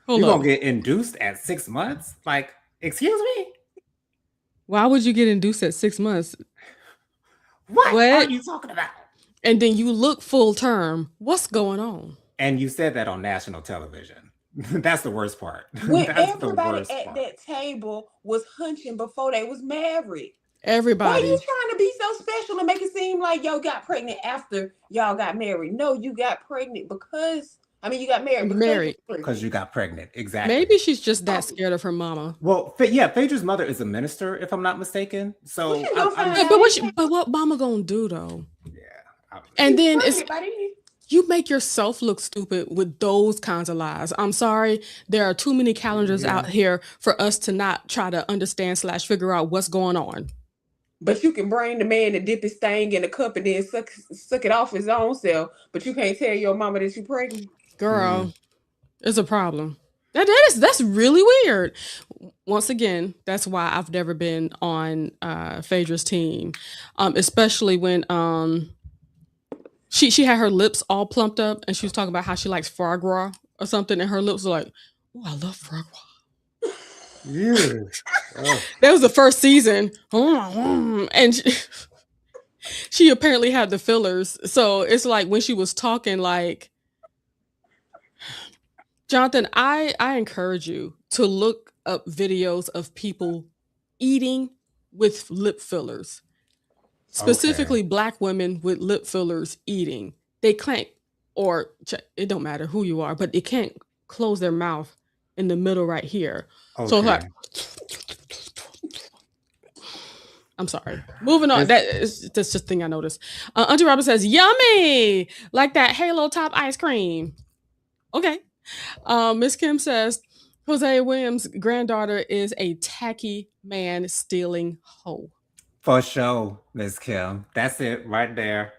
You're gonna get induced at 6 months? Like, excuse me? Why would you get induced at 6 months? What are you talking about? And then you look full term. What's going on? And you said that on national television. That's the worst part. When That's everybody at that table was hunching before they was married. Everybody. Why you trying to be so special and make it seem like y'all got pregnant after y'all got married? No, you got pregnant because you got married because you got pregnant. Exactly. Maybe she's just that scared of her mama. Well, yeah, Phaedra's mother is a minister, if I'm not mistaken. So, but what mama gonna do though? Yeah. And then you make yourself look stupid with those kinds of lies. I'm sorry, there are too many calendars out here for us to not try to understand / figure out what's going on. But you can bring the man to dip his thing in a cup and then suck it off his own self. But you can't tell your mama that you're pregnant. Girl, it's a problem. That's really weird. Once again, that's why I've never been on Phaedra's team, especially when she had her lips all plumped up and she was talking about how she likes foie gras or something, and her lips were like, "Oh, I love foie gras." Yeah. That was the first season, and she apparently had the fillers. So it's like when she was talking, like, Jonathan, I encourage you to look up videos of people eating with lip fillers, specifically Black women with lip fillers eating. They can't, or it don't matter who you are, but they can't close their mouth in the middle right here. Okay. So like, I'm sorry. Moving on. That's just a thing I noticed. Auntie Robin says, "Yummy, like that Halo Top ice cream." Okay. Miss Kim says, Hosea Williams' granddaughter is a tacky man stealing hoe. For sure, Miss Kim. That's it right there.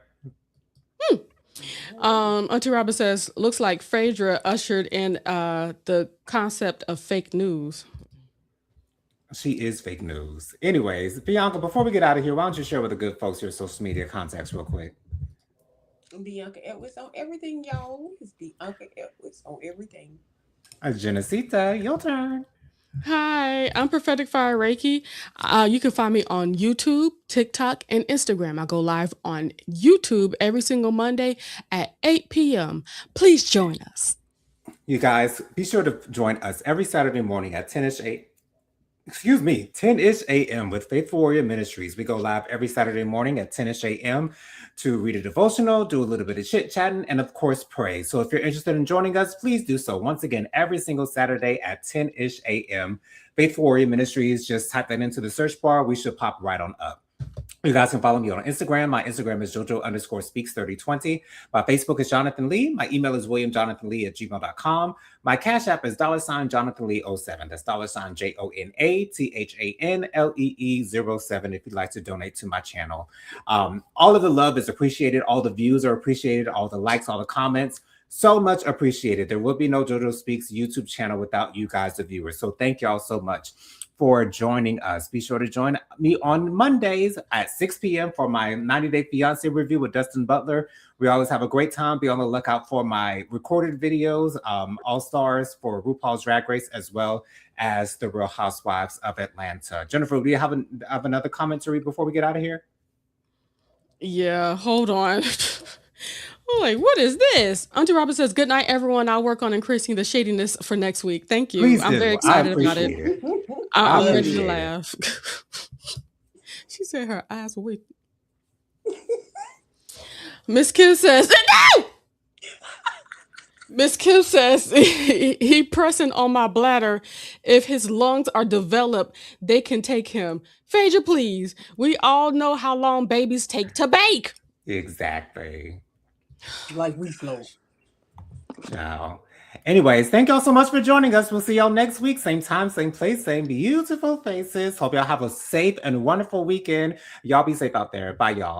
Auntie Robin says, looks like Phaedra ushered in the concept of fake news. She is fake news. Anyways, Bianca, before we get out of here, why don't you share with the good folks your social media contacts real quick? Bianca Edwards on everything, y'all. It's Bianca Edwards on everything. Genesita, your turn. Hi, I'm Prophetic Fire Reiki. You can find me on YouTube, TikTok, and Instagram. I go live on YouTube every single Monday at 8 p.m. Please join us. You guys, be sure to join us every Saturday morning at 10-ish a.m. with Faithful Warrior Ministries. We go live every Saturday morning at 10-ish a.m. to read a devotional, do a little bit of chit-chatting, and of course, pray. So if you're interested in joining us, please do so. Once again, every single Saturday at 10-ish a.m. Faithful Warrior Ministries, just type that into the search bar. We should pop right on up. You guys can follow me on Instagram. My Instagram is JoJo_speaks3020. My Facebook is Jonathan Lee. My email is williamjonathanlee@gmail.com. My Cash App is $JonathanLee07. That's $JonatathanLee07 if you'd like to donate to my channel. All of the love is appreciated. All the views are appreciated. All the likes, all the comments. So much appreciated. There will be no JoJo Speaks YouTube channel without you guys, the viewers. So thank y'all so much for joining us. Be sure to join me on Mondays at 6 p.m. for my 90 Day Fiance review with Dustin Butler. We always have a great time. Be on the lookout for my recorded videos, All Stars for RuPaul's Drag Race, as well as The Real Housewives of Atlanta. Jennifer, do you have another comment to read before we get out of here? Yeah, hold on. I'm like, what is this? Auntie Robin says, good night, everyone. I'll work on increasing the shadiness for next week. Thank you. Please I'm do. very I excited about it. appreciate it. I'm I ready to appreciate it. laugh. She said her eyes were weak. Miss Kim says, no! Miss Kim says, he pressing on my bladder. If his lungs are developed, they can take him. Phaedra, please. We all know how long babies take to bake. Exactly. Like we slow. Ciao. Anyways, thank y'all so much for joining us. We'll see y'all next week. Same time, same place, same beautiful faces. Hope y'all have a safe and wonderful weekend. Y'all be safe out there. Bye, y'all.